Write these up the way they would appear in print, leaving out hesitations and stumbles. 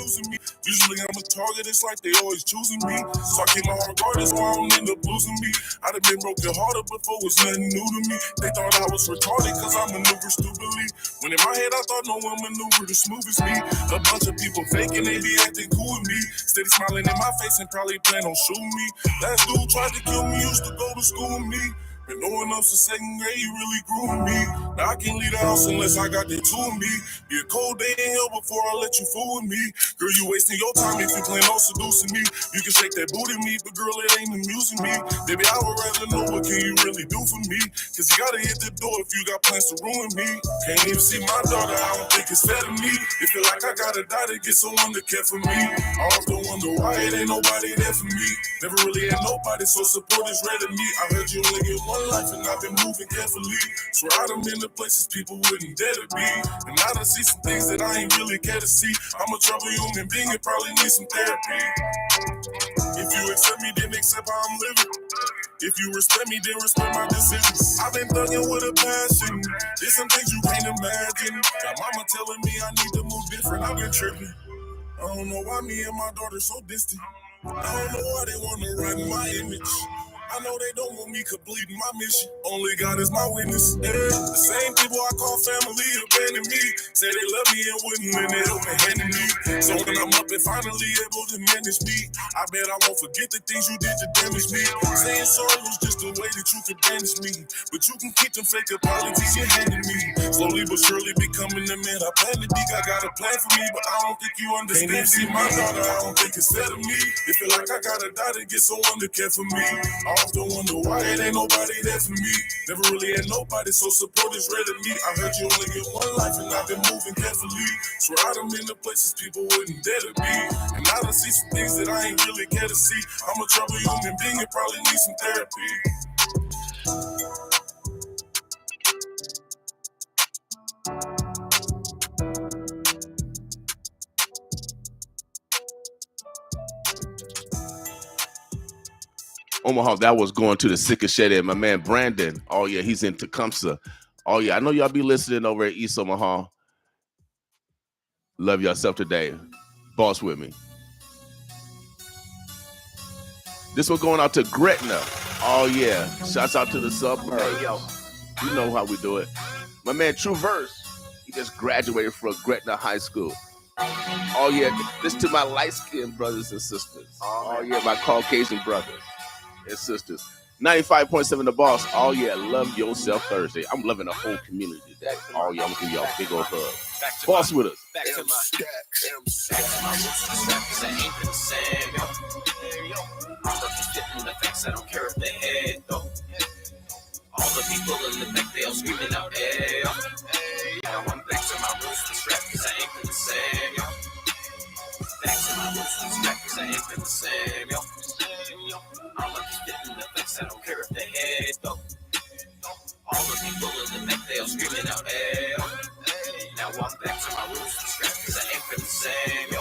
using me. Usually I'm a target, it's like they always choosing me. So I keep my heart guarded so I don't end up losing me. I done been broken hearted before, it's nothing new to me. They thought I was retarded cause I maneuver stupidly. When in my head I thought no one maneuvered as smooth as me. A bunch of people faking, they be acting cool with me. Steady smiling in my face and probably plan on shooting me. Last dude tried to kill me, used to go to school with me. Been no one else in second grade, you really grew with me. Now I can't leave the house unless I got that two in me. Be a cold day in hell before I let you fool with me. Girl, you wasting your time if you plan on seducing me. You can shake that booty me, but girl, it ain't amusing me. Baby, I would rather know what can you really do for me. Cause you gotta hit the door if you got plans to ruin me. Can't even see my daughter, I don't think it's fair to me. It feel like I gotta die to get someone to care for me. I often wonder why it ain't nobody there for me. Never really had nobody, so support is rare to me. I heard you only get one life and I've been moving carefully. Swear I done been to places people wouldn't dare to be. And I done see some things that I ain't really care to see. I'm a troubled human being and probably need some therapy. If you accept me, then accept how I'm living. If you respect me, then respect my decisions. I've been thugging with a passion. There's some things you can't imagine. Got mama telling me I need to move different. I've been tripping. I don't know why me and my daughter so distant. I don't know why they want to run my image. I know they don't want me completing my mission. Only God is my witness. Yeah. The same people I call family abandoned me. Say they love me and wouldn't lend their help and hand me. So when I'm up and finally able to manage me, I bet I won't forget the things you did to damage me. Saying sorry was just a way that you could banish me. But you can keep them fake apologies you handed me. Slowly but surely becoming the man I plan to be. I got a plan for me, but I don't think you understand. Can't see my daughter, I don't think it's fair to me. It feel like I gotta die to get someone to care for me. I often wonder why it ain't nobody there for me. Never really had nobody, so support is rare to me. I heard you only get one life and I've been moving carefully. Swear I done been to places people wouldn't dare to be. And I done see some things that I ain't really care to see. I'm a troubled human being and probably need some therapy. Omaha, that was going to the sickest shed in. My man Brandon. Oh yeah, he's in Tecumseh. Oh yeah, I know y'all be listening over at East Omaha. Love yourself today. Boss with me. This one going out to Gretna. Oh yeah, shouts out to the suburb. Hey yo, you know how we do it. My man True Verse, he just graduated from Gretna High School. Oh yeah, this to my light-skinned brothers and sisters. Oh yeah, my Caucasian brothers and sisters. 95.7 The Boss. Oh yeah, love yourself Thursday. I'm loving the whole community today. Oh yeah, I'm gonna give y'all a big old hug. Boss with us. Back to my roots, cause I ain't been the same, yo. I'm looking fit in the facts, I don't care if they hate, though. All the people in the back, they all screaming out, hey, yo. Now I'm back to my roots, this rap, cause I ain't been the same, yo. Back to my roots, this rap, cause I ain't been the same, yo. I'm looking fit in the facts, I don't care if they hate, though. All the people in the back, they all screaming out, hey, yo. Now I'm back to my roots, this rap, cause I ain't been the same, yo.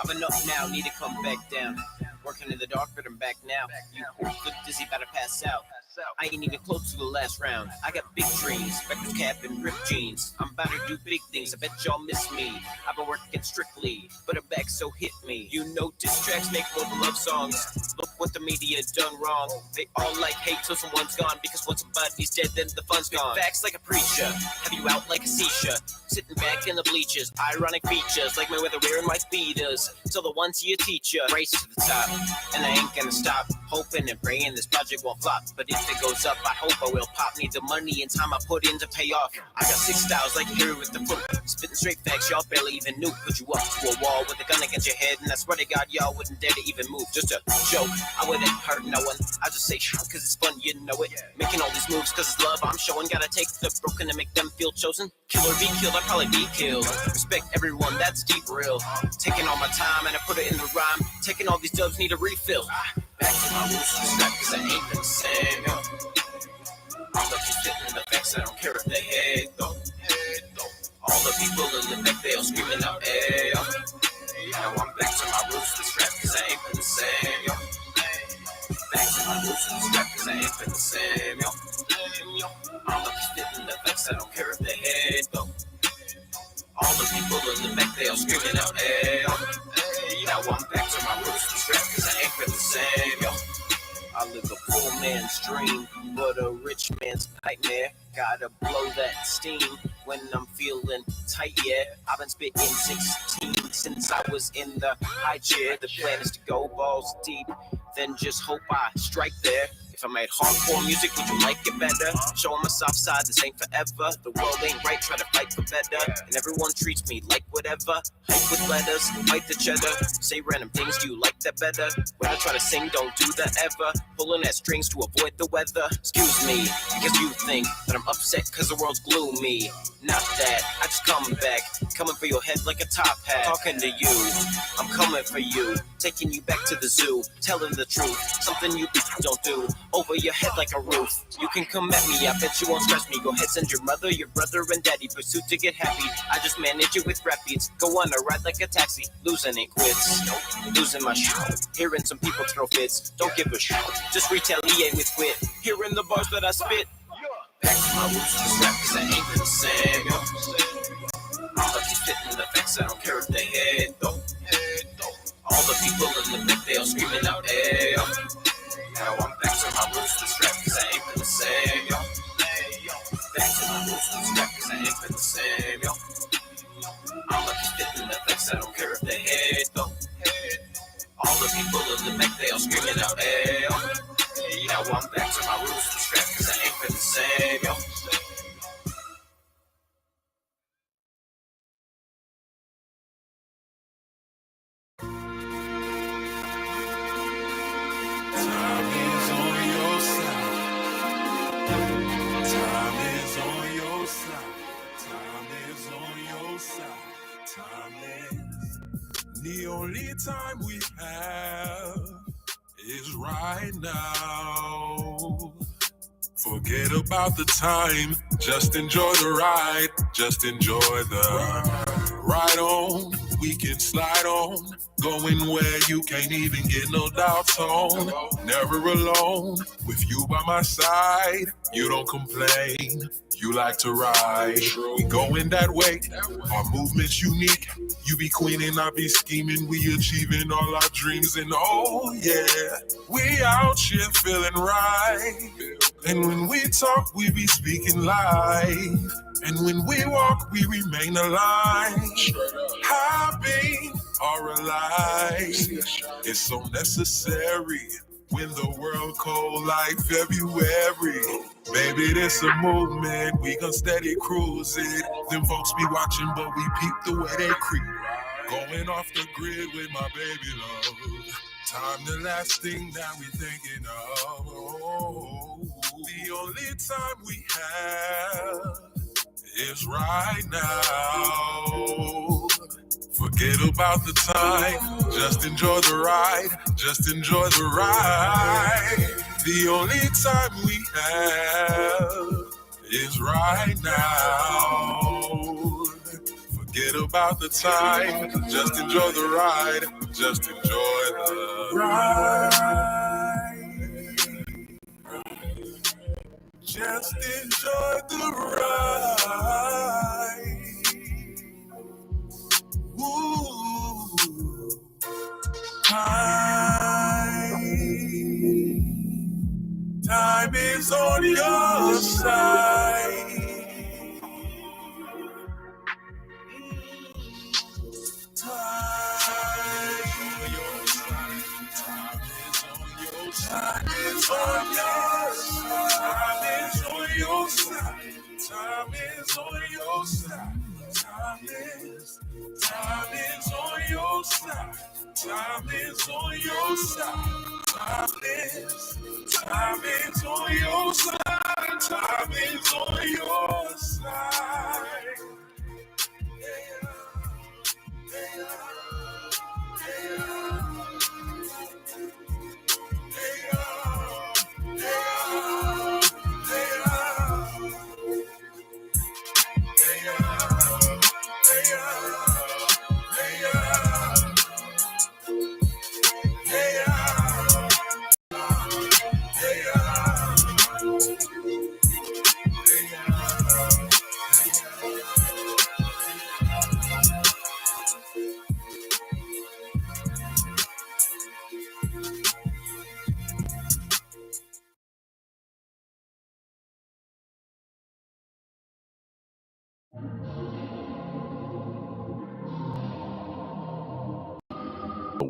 I've been up now, need to come back down. Working in the dark, but I'm back now. You look dizzy, about to pass out. I ain't even close to the last round. I got big dreams, breakfast cap and ripped jeans. I'm about to do big things, I bet y'all miss me. I've been working strictly, but I'm back, so hit me. You know diss tracks make more than love songs. Look what the media done wrong. They all like hate till someone's gone, because once somebody's dead, then the fun's gone. Facts like a preacher, have you out like a seizure. Sitting back in the bleachers, ironic features like Mayweather wearing white beaters. So the ones you teach ya, race to the top, and I ain't gonna stop. Hoping and praying this project won't flop, but if it goes up, I hope I will pop. Need the money and time I put in to pay off. I got 6 styles like Harry with the foot. Spitting straight facts, y'all barely even knew. Put you up to a wall with a gun against your head, and I swear to God, y'all wouldn't dare to even move. Just a joke, I wouldn't hurt no one. I just say shit cause it's fun, you know it. Making all these moves cause it's love I'm showing. Gotta take the broken and make them feel chosen. Kill or be killed, I'd probably be killed. Respect everyone, that's deep real. Taking all my time and I put it in the rhyme. Taking all these dubs, need a refill. Back to my roots, this rap, cause I ain't been the same, yo. I'm looking fit in the facts, I don't care if they hate, though. All the people in the back, they all screaming out, hey, yo. Now I'm back to my roots, this rap, cause I ain't been the same, yo. Back to my roots, this rap, cause I ain't been the same, yo. I'm looking fit in the facts, I don't care if they hate, though. All the people in the back, they all screaming out, hey, yo. I'm back to my roots, strapped cause I ain't been the same, yo. I live a poor man's dream, but a rich man's nightmare. Gotta blow that steam when I'm feeling tight, yeah. I've been spitting 16 since I was in the high chair. The plan is to go balls deep, then just hope I strike there. If I made hardcore music, would you like it better? Showing my soft side, this ain't forever. The world ain't right, try to fight for better. And everyone treats me like whatever. Hype with letters, fight the cheddar. Say random things, do you like that better? When I try to sing, don't do that ever. Pulling at strings to avoid the weather. Excuse me, because you think that I'm upset cause the world's gloomy. Not that, I just come back. Coming for your head like a top hat. Talking to you, I'm coming for you. Taking you back to the zoo. Telling the truth, something you don't do. Over your head like a roof. You can come at me, I bet you won't stress me. Go ahead, send your mother, your brother, and daddy. Pursue to get happy. I just manage it with rap beats. Go on a ride like a taxi. Losing ain't quits. Losing my shit. Hearing some people throw fits. Don't give a shit. Just retaliate with wit. Hearing the bars that I spit. Back to my roots, just rap cause I ain't been the same, yo. I'll let you fit in the facts, I don't care if they head though. All the people in the back, they all screaming out, hey, yo. Now I'm back to my roots, just rap cause I ain't been the same, yo. Back to my roots, just rap cause I ain't been the same, yo. I'll let you fit in the facts, I don't care if they head though. All the people in the back, they all screaming out, hey, yo. Now I'm back to my roots, just rap cause I ain't been the same, yo. Time is on your side. Time is on your side. Time is on your side. Time is. The only time we have is right now. Forget about the time. Just enjoy the ride. Just enjoy the ride on. We can slide on. Going where you can't even get no doubts on. Never alone. With you by my side. You don't complain. You like to ride. We going that way. Our movement's unique. You be queening, I be scheming. We achieving all our dreams. And oh yeah, we out here feeling right. And when we talk, we be speaking live. And when we walk, we remain alive. Happy or alive. It's so necessary when the world cold like February. Baby, this a movement, we gon' steady cruise it. Them folks be watching, but we peep the way they creep. Going off the grid with my baby love. Time the last thing that we thinking of. Oh, the only time we have is right now. Forget about the time, just enjoy the ride, just enjoy the ride. The only time we have is right now. Forget about the time, just enjoy the ride, just enjoy the ride. Just enjoy the ride. Ooh, time is on your side. Time is on your side. Time is on your side. Time is on your side. Time is on your side. Time is on your side. Time is on your side. Yeah.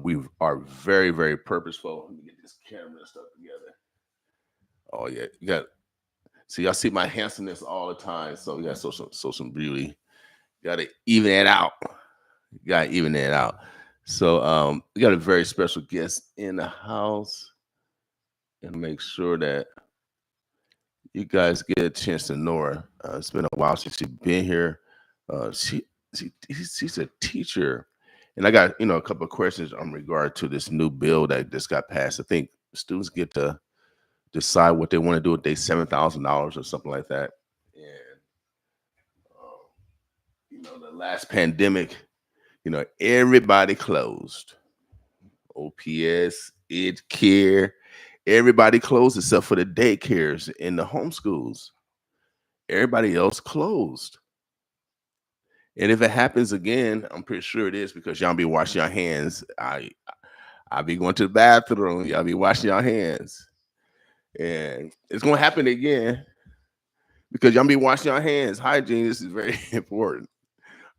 we are very, very purposeful. Let me get this camera and stuff together. Oh yeah, you got. See, I see my handsomeness all the time, so you got some beauty. You got to even it out. You got to even it out. So we got a very special guest in the house, and make sure that you guys get a chance to know her. It's been a while since she's been here. She's a teacher, and I got a couple of questions in regard to this new bill that just got passed. I think students get to decide what they want to do with their $7,000 or something like that. And the last pandemic, everybody closed. OPS, Ed Care, everybody closed except for the daycares and the homeschools. Everybody else closed. And if it happens again, I'm pretty sure it is because y'all be washing your hands. I be going to the bathroom. Y'all be washing your hands. And it's going to happen again because y'all be washing your hands. Hygiene, this is very important.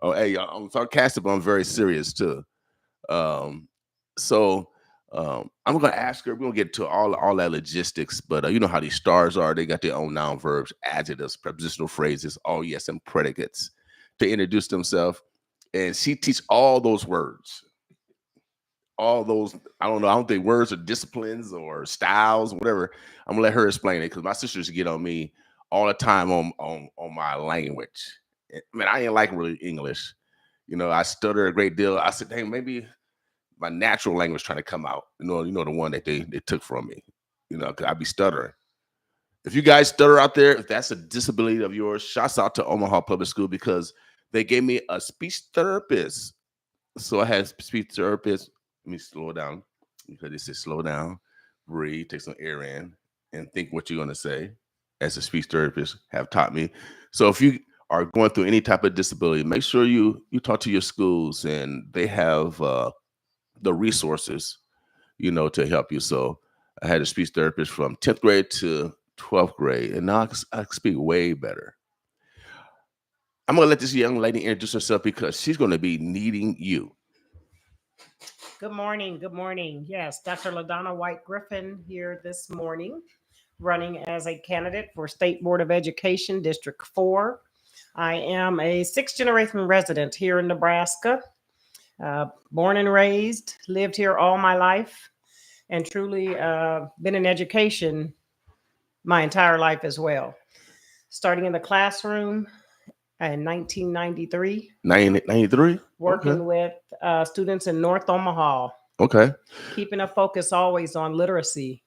Oh, hey, y'all, I'm sarcastic, but I'm very serious too. So I'm going to ask her. We're going to get to all that logistics, but you know how these stars are. They got their own noun, verbs, adjectives, prepositional phrases, all yes, and predicates to introduce themselves. And she teach all those words. All those, I don't think words are disciplines or styles, whatever. I'm gonna let her explain it because my sisters get on me all the time on my language. I mean, I ain't like really English. I stutter a great deal. I said, hey, maybe my natural language trying to come out. The one that they took from me. Because I be stuttering. If you guys stutter out there, if that's a disability of yours, shouts out to Omaha Public School because they gave me a speech therapist. So I had a speech therapist. Let me slow down because it says slow down, breathe, take some air in, and think what you're going to say, as a speech therapist have taught me. So if you are going through any type of disability, make sure you talk to your schools and they have the resources, to help you. So I had a speech therapist from 10th grade to 12th grade, and now I can speak way better. I'm going to let this young lady introduce herself because she's going to be needing you. Good morning. Good morning. Yes, Dr. LaDonna White Griffin here this morning, running as a candidate for State Board of Education, District 4. I am a sixth-generation resident here in Nebraska, born and raised, lived here all my life, and truly been in education my entire life as well. Starting in the classroom in 1993. 1993? Working with students in North Omaha. Okay. Keeping a focus always on literacy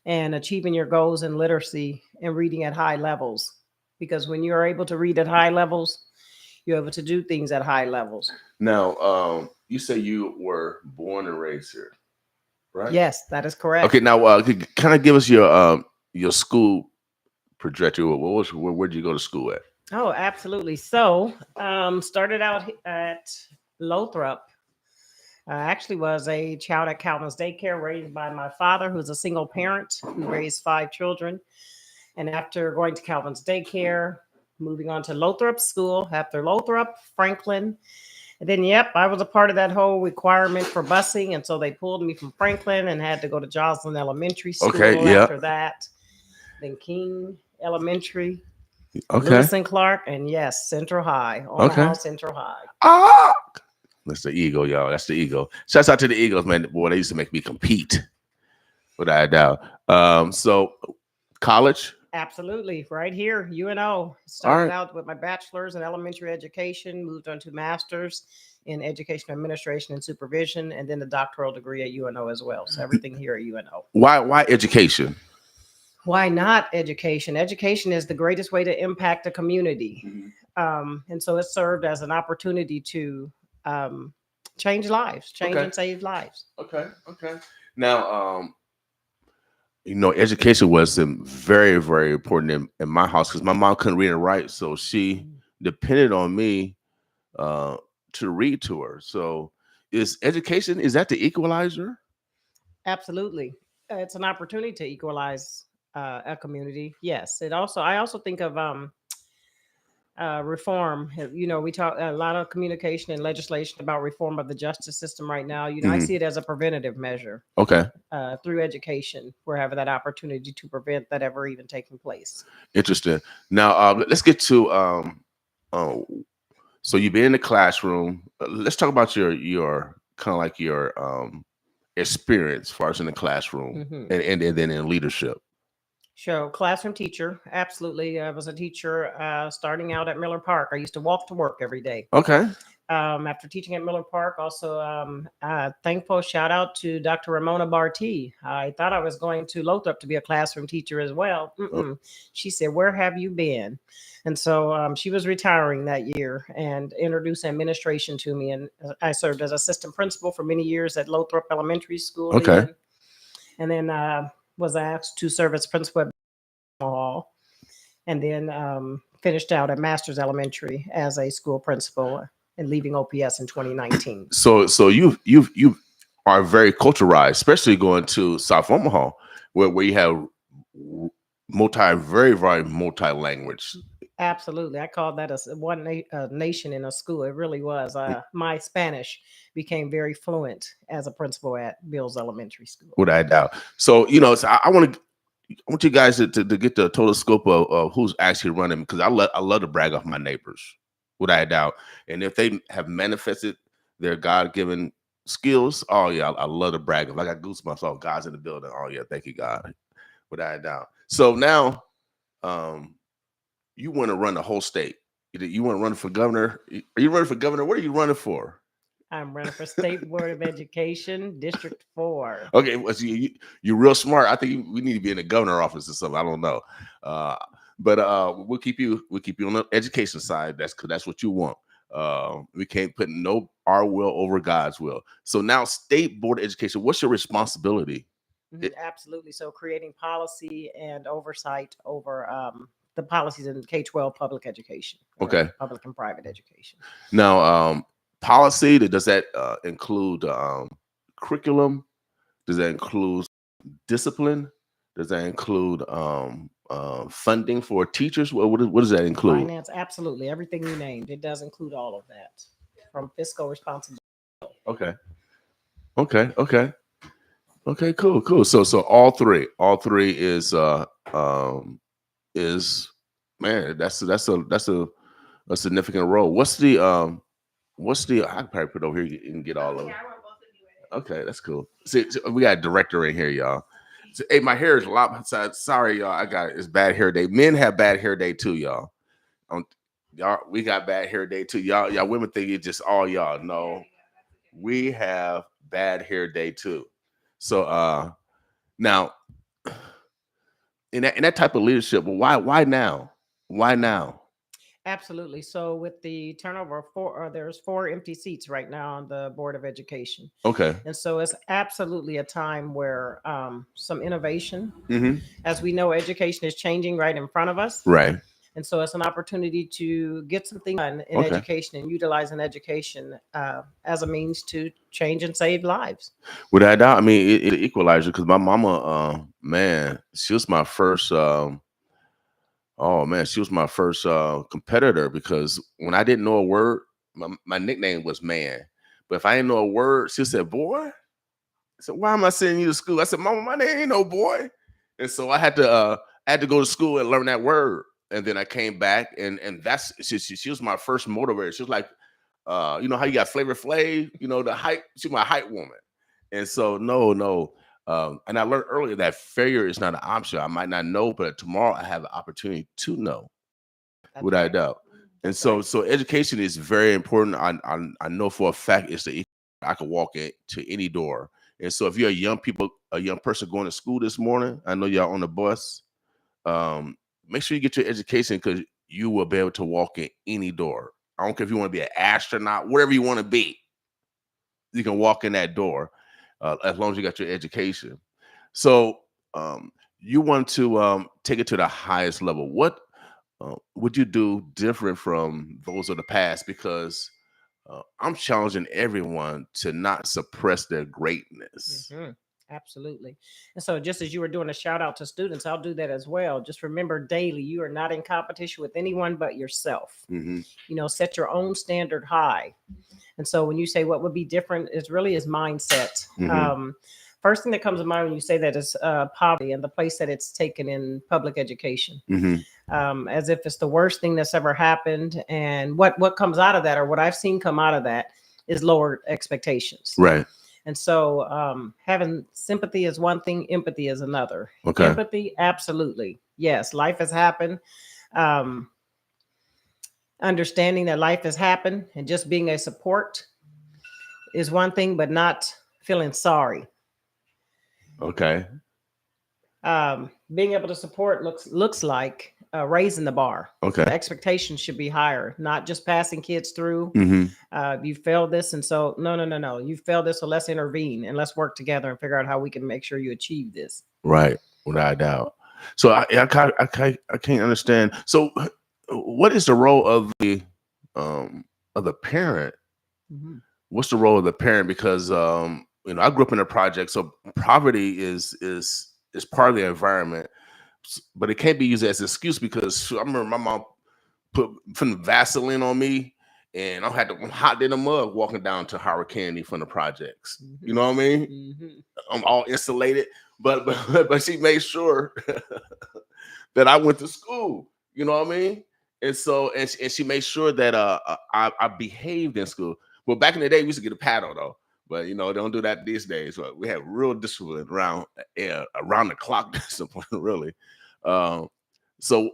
and achieving your goals in literacy and reading at high levels. Because when you're able to read at high levels, you're able to do things at high levels. Now, you say you were born and raised here, right? Yes, that is correct. Okay, now kind of give us your school trajectory. Where did you go to school at? Oh, absolutely. So, started out at Lothrop. Actually was a child at Calvin's Daycare raised by my father, who's a single parent who raised 5 children. And after going to Calvin's Daycare, moving on to Lothrop School, after Lothrop, Franklin. And then, I was a part of that whole requirement for busing. And so they pulled me from Franklin and had to go to Joslyn Elementary School after that. Then King Elementary. Okay. Lewis and Clark, and yes, Central High. Omaha Central High. That's the Eagle, y'all. That's the Eagle. Shouts out to the Eagles, man. Boy, they used to make me compete, without a doubt. So, college? Absolutely. Right here, UNO. Started out with my bachelor's in elementary education, moved on to master's in education administration and supervision, and then the doctoral degree at UNO as well. So everything here at UNO. Why education? Why not education? Education is the greatest way to impact a community. And so it served as an opportunity to change lives, and save lives. Okay. Now, education was very, very important in my house because my mom couldn't read and write. So she depended on me to read to her. So is education, is that the equalizer? Absolutely. It's an opportunity to equalize a community. Yes. I also think of reform. We talk a lot of communication and legislation about reform of the justice system right now. I see it as a preventative measure. Okay. Through education, we're having that opportunity to prevent that ever even taking place. Interesting. Now, let's get to so you've been in the classroom. Let's talk about your kind of like your experience, as far as in the classroom, and then in leadership. So, classroom teacher, absolutely. I was a teacher starting out at Miller Park. I used to walk to work every day. Okay. After teaching at Miller Park, also thankful shout out to Dr. Ramona Barty. I thought I was going to Lothrop to be a classroom teacher as well. She said, "Where have you been?" And so she was retiring that year and introduced administration to me. And I served as assistant principal for many years at Lothrop Elementary School. Okay. And then was asked to serve as principal at Hall, and then finished out at Masters Elementary as a school principal and leaving OPS in 2019. So you are very culturalized, especially going to South Omaha, where you have very multi-language. Absolutely. I call that a nation in a school. It really was. My Spanish became very fluent as a principal at Bills Elementary School. Without a doubt. So, so I want you guys to get the total scope of who's actually running, because I love to brag off my neighbors, without a doubt. And if they have manifested their God-given skills, oh yeah, I love to brag. If I got goosebumps, oh, God's in the building. Oh yeah, thank you, God. Without a doubt. So now, you want to run the whole state. You want to run for governor? Are you running for governor? What are you running for? I'm running for State Board of Education, District 4. Okay, well, so you're real smart. I think we need to be in the governor office or something. I don't know, but we'll keep you on the education side. That's what you want. We can't put our will over God's will. So now, State Board of Education, what's your responsibility? Absolutely. So creating policy and oversight over the policies in K-12 public education. Okay. Public and private education. Now, policy, does that include curriculum? Does that include discipline? Does that include funding for teachers? What does that include? Finance, absolutely. Everything you named. It does include all of that, from fiscal responsibility. Okay, cool. So all three is man, that's a significant role. What's the I can probably put it over here and get all of it. Okay, that's cool. See, we got a director in here, y'all. So, hey, my hair is a lot. Sorry, y'all. It's bad hair day. Men have bad hair day too, y'all. Y'all, we got bad hair day too. Y'all women think it's just all y'all. No, we have bad hair day too. So now in that type of leadership, why now? Why now? Absolutely. So with the turnover of there's 4 empty seats right now on the Board of Education. Okay. And so it's absolutely a time where some innovation, Mm-hmm. as we know, education is changing right in front of us. Right. And so it's an opportunity to get something done in education and utilizing education as a means to change and save lives. Without doubt, I mean, it's an equalizer, because my mama, man, she was my first. She was my first competitor, because when I didn't know a word, my nickname was Man. But if I didn't know a word, she said, "Boy." I said, "Why am I sending you to school?" I said, "Mama, my name ain't no boy." And so I had to go to school and learn that word. And then I came back, and that's she was my first motivator. She was like, you know how you got Flavor Flav, the hype. She's my hype woman. And so no. And I learned earlier that failure is not an option. I might not know, but tomorrow I have the opportunity to know, without a doubt. And so education is very important. I know for a fact I could walk into any door. And so if you're a young person going to school this morning, I know y'all on the bus. Make sure you get your education, because you will be able to walk in any door. I don't care if you want to be an astronaut, whatever you want to be. You can walk in that door as long as you got your education. So you want to take it to the highest level. What would you do different from those of the past? Because I'm challenging everyone to not suppress their greatness. Mm-hmm. Absolutely. And so, just as you were doing a shout out to students, I'll do that as well. Just remember daily, you are not in competition with anyone but yourself. Mm-hmm. You know, set your own standard high. And so, when you say what would be different, it really is mindset. Mm-hmm. First thing that comes to mind when you say that is poverty and the place that it's taken in public education, Mm-hmm. as if it's the worst thing that's ever happened. And what comes out of that, or what I've seen come out of that, is lower expectations. Right. And so, having sympathy is one thing, empathy is another. Okay. Empathy, absolutely. Yes, life has happened. Um, Understanding that life has happened and just being a support is one thing, but not feeling sorry. Okay. Being able to support looks like raising the bar. Okay. The expectations should be higher, not just passing kids through. Mm-hmm. You failed this, and so no. You failed this, so let's intervene and let's work together and figure out how we can make sure you achieve this. Right. Without a doubt. So I can't understand. So what is the role of the parent? Mhm. What's the role of the parent? Because I grew up in a project, so poverty is part of the environment, but it can't be used as an excuse because I remember my mom putting Vaseline on me, and I'm hot in the mug walking down to Howard Kennedy from the projects. Mhm. You know what I mean? Mhm. I'm all insulated, but she made sure that I went to school. You know what I mean? And so and she made sure that I behaved in school. Well, back in the day, we used to get a paddle though, but they don't do that these days. But we have real discipline around the clock discipline, really. So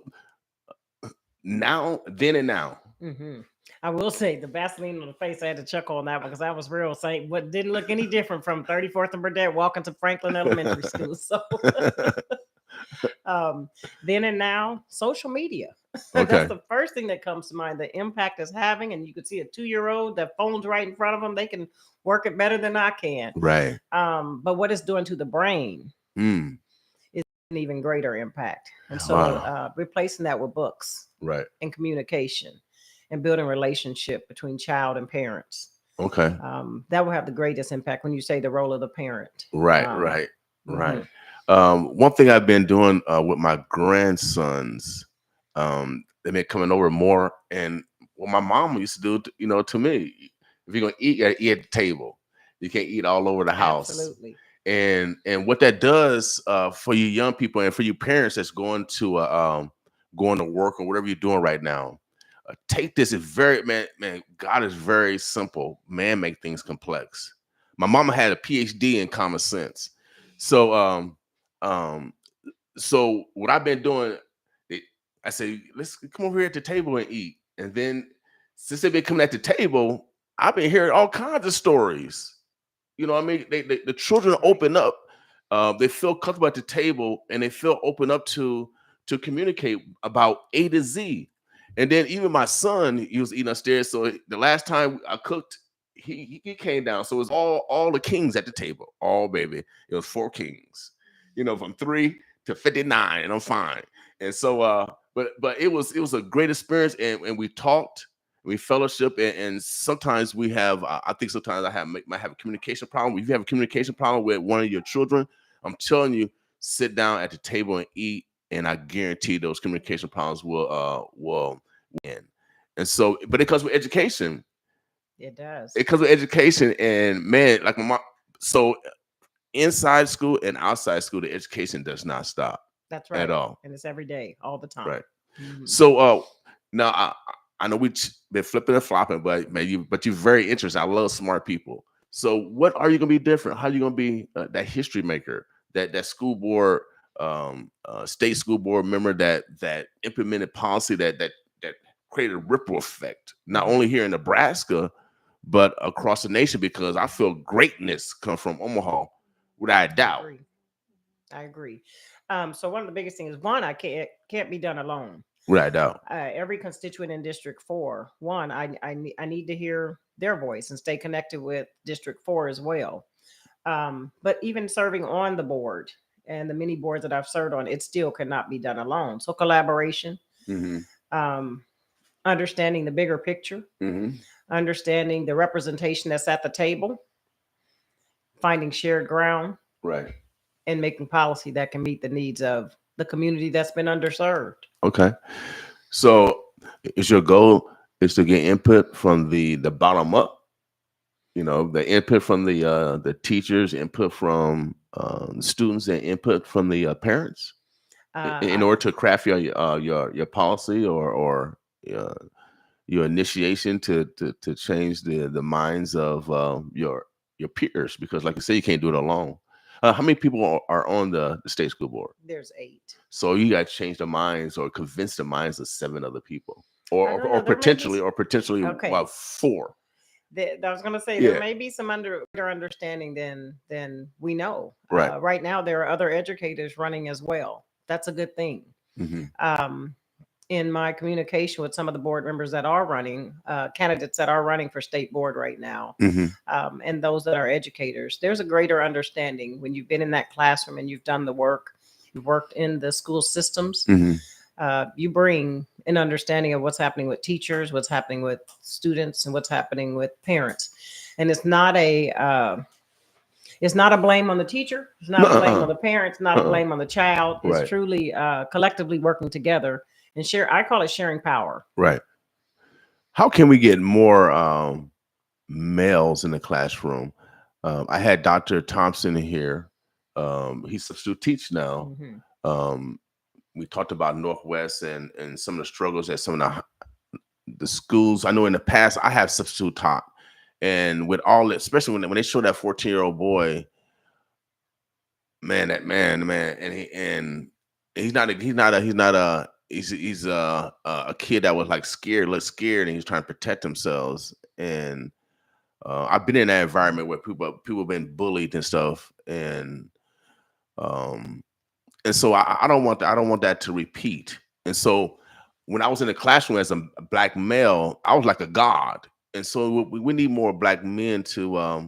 now, then and now. Mhm. I will say the Vaseline on the face, I had to chuckle on that one because I was real saying what didn't look any different from 34th and Burdett walking to Franklin Elementary School. So then and now, social media. Okay. That's the first thing that comes to mind. The impact it's having, and you could see a 2-year-old, that phone's right in front of them. They can work it better than I can. Right. But what it's doing to the brain Mm. is an even greater impact. And so Wow. replacing that with books Right. and communication and building relationship between child and parents. Okay. That will have the greatest impact when you say the role of the parent. Right. Um, Right. mhm. Right. One thing I've been doing with my grandsons, they've been coming over more, and what my mom used to do, to me, if you're gonna eat, you gotta eat at the table. You can't eat all over the house. Absolutely. And what that does for you young people and for you parents that's going to work or whatever you're doing right now, take this. Is very man. God is very simple. Man make things complex. My mama had a PhD in common sense. So so what I've been doing, I say, let's come over here at the table and eat. And then since they've been coming at the table, I've been hearing all kinds of stories. You know what I mean? The children open up. They feel comfortable at the table, and they feel open up to communicate about A to Z. And then even my son, he was eating upstairs. So the last time I cooked, he came down. So it was all the kings at the table. All baby. It was 4 kings. From 3 to 59, and I'm fine. And so but it was a great experience, and we talked. We fellowship, and sometimes we have. I think sometimes might have a communication problem. If you have a communication problem with one of your children, I'm telling you, sit down at the table and eat, and I guarantee those communication problems will end. And so, but it comes with education. It does. It comes with education, and man, like my mom. So inside school and outside school, the education does not stop. That's right. At all. And it's every day, all the time. Right. Mhm. So now I know we've been flipping and flopping, but man, you're very interesting. I love smart people. So what are you gonna be different? How are you gonna be that history maker, that school board, state school board member that implemented policy that created a ripple effect, not only here in Nebraska, but across the nation? Because I feel greatness come from Omaha, without a doubt. I agree. So one of the biggest things is, one, I can't be done alone. Without a doubt. Every constituent in District 4, one, I need to hear their voice and stay connected with District 4 as well. But even serving on the board and the many boards that I've served on, it still cannot be done alone. So collaboration, understanding the bigger picture, understanding the representation that's at the table, finding shared ground, Right. and making policy that can meet the needs of the community that's been underserved. Okay. So is your goal is to get input from the bottom up, the input from the teachers, input from students, and input from the parents in I, order to craft your policy or uh, your initiation to change the minds of your peers, because like you say, you can't do it alone. How many people are on the state school board? there's 8. So you got to change the minds or convince the minds of 7 other people, I don't or know. There may be potentially okay. well 4. I was going to say Yeah. there may be some greater understanding than we know. Right. Right now, there are other educators running as well. That's a good thing. Mm-hmm. In my communication with some of the board members that are running, candidates that are running for state board right now, Mm-hmm. and those that are educators, there's a greater understanding when you've been in that classroom and you've done the work, you've worked in the school systems. Mm-hmm. You bring an understanding of what's happening with teachers, what's happening with students, and what's happening with parents. And it's not a blame on the teacher. It's not a blame on the parents. Not a blame on the child. It's Right. truly collectively working together and share. I call it sharing power. Right. How can we get more males in the classroom? I had Dr. Thompson here. He's substitute teach now. Mm-hmm. We talked about Northwest and some of the struggles that some of the schools. I know in the past I have substitute taught, and with all, especially when they show that 14-year-old boy, man, and he's a kid that was like looked scared, and he's trying to protect themselves. And I've been in that environment where people have been bullied and stuff, and so I don't want that to repeat. And so when I was in the classroom as a black male, I was like a god. And so we need more black men to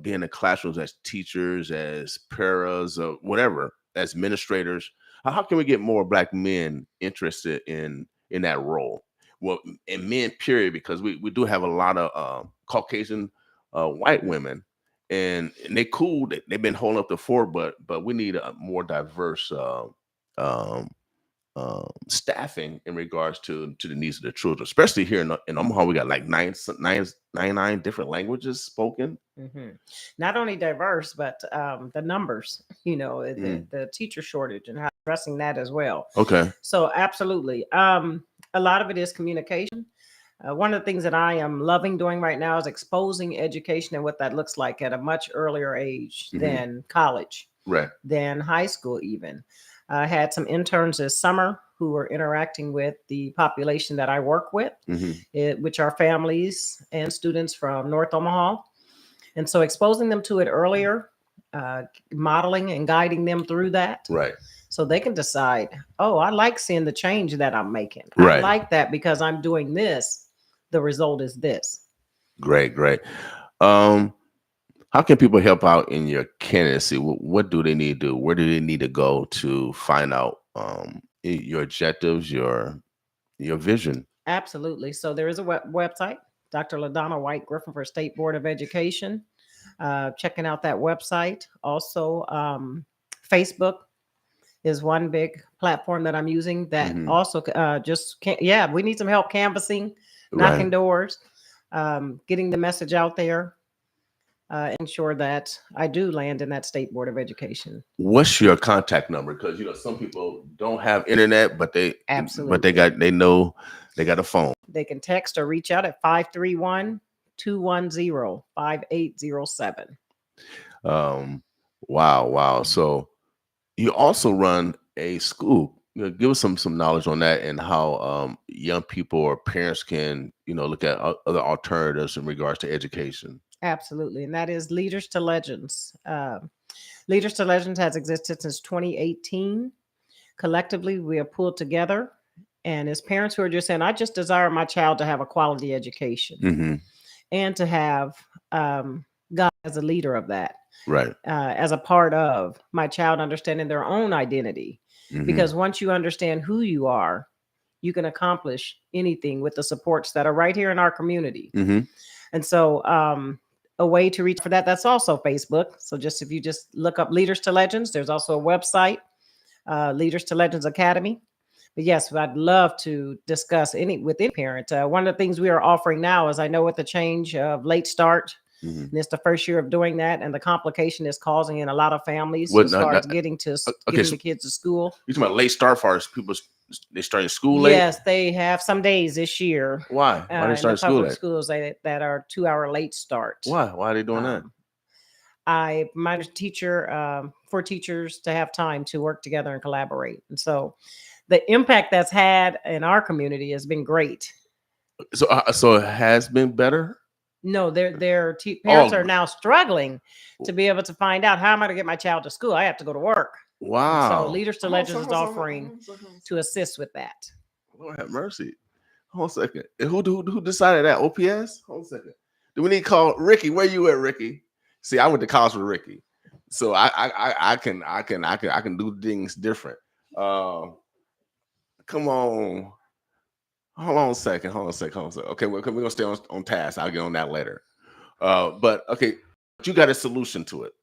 be in the classrooms as teachers, as paras, or whatever, as administrators. How can we get more black men interested in that role? Well, and men, period, because we do have a lot of Caucasian white women, and they cool. They've been holding up the fort, but we need a more diverse staffing in regards to the needs of the children, especially here in Omaha. We got like 99 different languages spoken. Mm-hmm. Not only diverse, but the numbers, the teacher shortage and how addressing that as well. Okay. So absolutely. A lot of it is communication. One of the things that I am loving doing right now is exposing education and what that looks like at a much earlier age than college, Right. than high school even. I had some interns this summer who were interacting with the population that I work with, which are families and students from North Omaha. And so exposing them to it earlier, modeling and guiding them through that. Right. So they can decide, oh, I like seeing the change that I'm making. Right. I like that because I'm doing this. The result is this. Great. How can people help out in your candidacy? What do they need to do? Where do they need to go to find out your objectives, your vision? Absolutely. So there is a website, Dr. LaDonna White Griffin for State Board of Education. Checking out that website. Also, Facebook is one big platform that I'm using that also we need some help canvassing, knocking doors, getting the message out there. Ensure that I do land in that State Board of Education. What's your contact number? Because some people don't have internet, but they know they got a phone. They can text or reach out at 531-210-5807. Wow. So you also run a school. Give us some knowledge on that and how young people or parents can look at other alternatives in regards to education. Absolutely. And that is Leaders to Legends. Leaders to Legends has existed since 2018. Collectively, we are pulled together. And as parents who are just saying, I just desire my child to have a quality education and to have God as a leader of that. Right. As a part of my child understanding their own identity. Because once you understand who you are, you can accomplish anything with the supports that are right here in our community. And so a way to reach for that. That's also Facebook. So just if you just look up Leaders to Legends, there's also a website, Leaders to Legends Academy. But yes, I'd love to discuss any with any parent. One of the things we are offering now is I know with the change of late start, and it's the first year of doing that, and the complication is causing in a lot of families What, as far not, as getting okay, getting so the kids to school. you talking about late start for people? They starting school late. Yes, they have some days this year. Why? Why they In the starting school public late? schools that are 2 hour late start. Why? Why are they doing that? My teacher for teachers to have time to work together and collaborate, and so the impact that's had in our community has been great. So it has been better. No, parents Oh. are now struggling to be able to find out how am I going to get my child to school. I have to go to work. Wow. So Leaders to Legends is offering to assist with that. Lord have mercy. Hold a second. And who decided that? OPS? Hold a second. Do we need to call Ricky? Where you at, Ricky? See, I went to college with Ricky, so I can do things different. Come on. Hold on a second. Okay, we're gonna stay on task. I'll get on that later. But okay, you got a solution to it.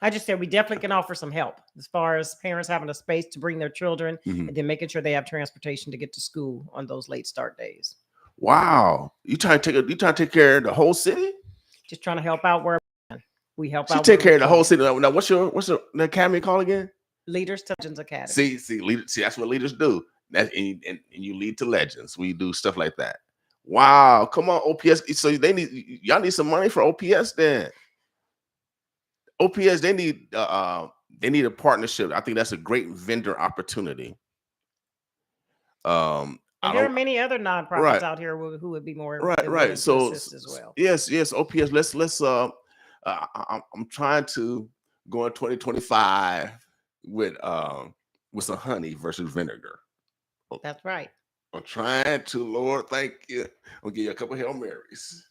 I just said we definitely can offer some help as far as parents having a space to bring their children Mhm. and then making sure they have transportation to get to school on those late start days. Wow, you trying to take care of the whole city? Just trying to help out where we help She out. take where care we of the can. whole city. Now, what's the academy called again? Leaders to Legends Academy. See, that's what leaders do. And you lead to legends. We do stuff like that. Wow, come on, OPS. So y'all need some money for OPS then. OPS, they need a partnership. I think that's a great vendor opportunity. And there are many other nonprofits out here who would be more right. So to assist as well. Yes. OPS. Let's. I'm trying to go in 2025 with some honey versus vinegar. That's right. I'm trying to, Lord, thank you. I'll give you a couple of Hail Marys.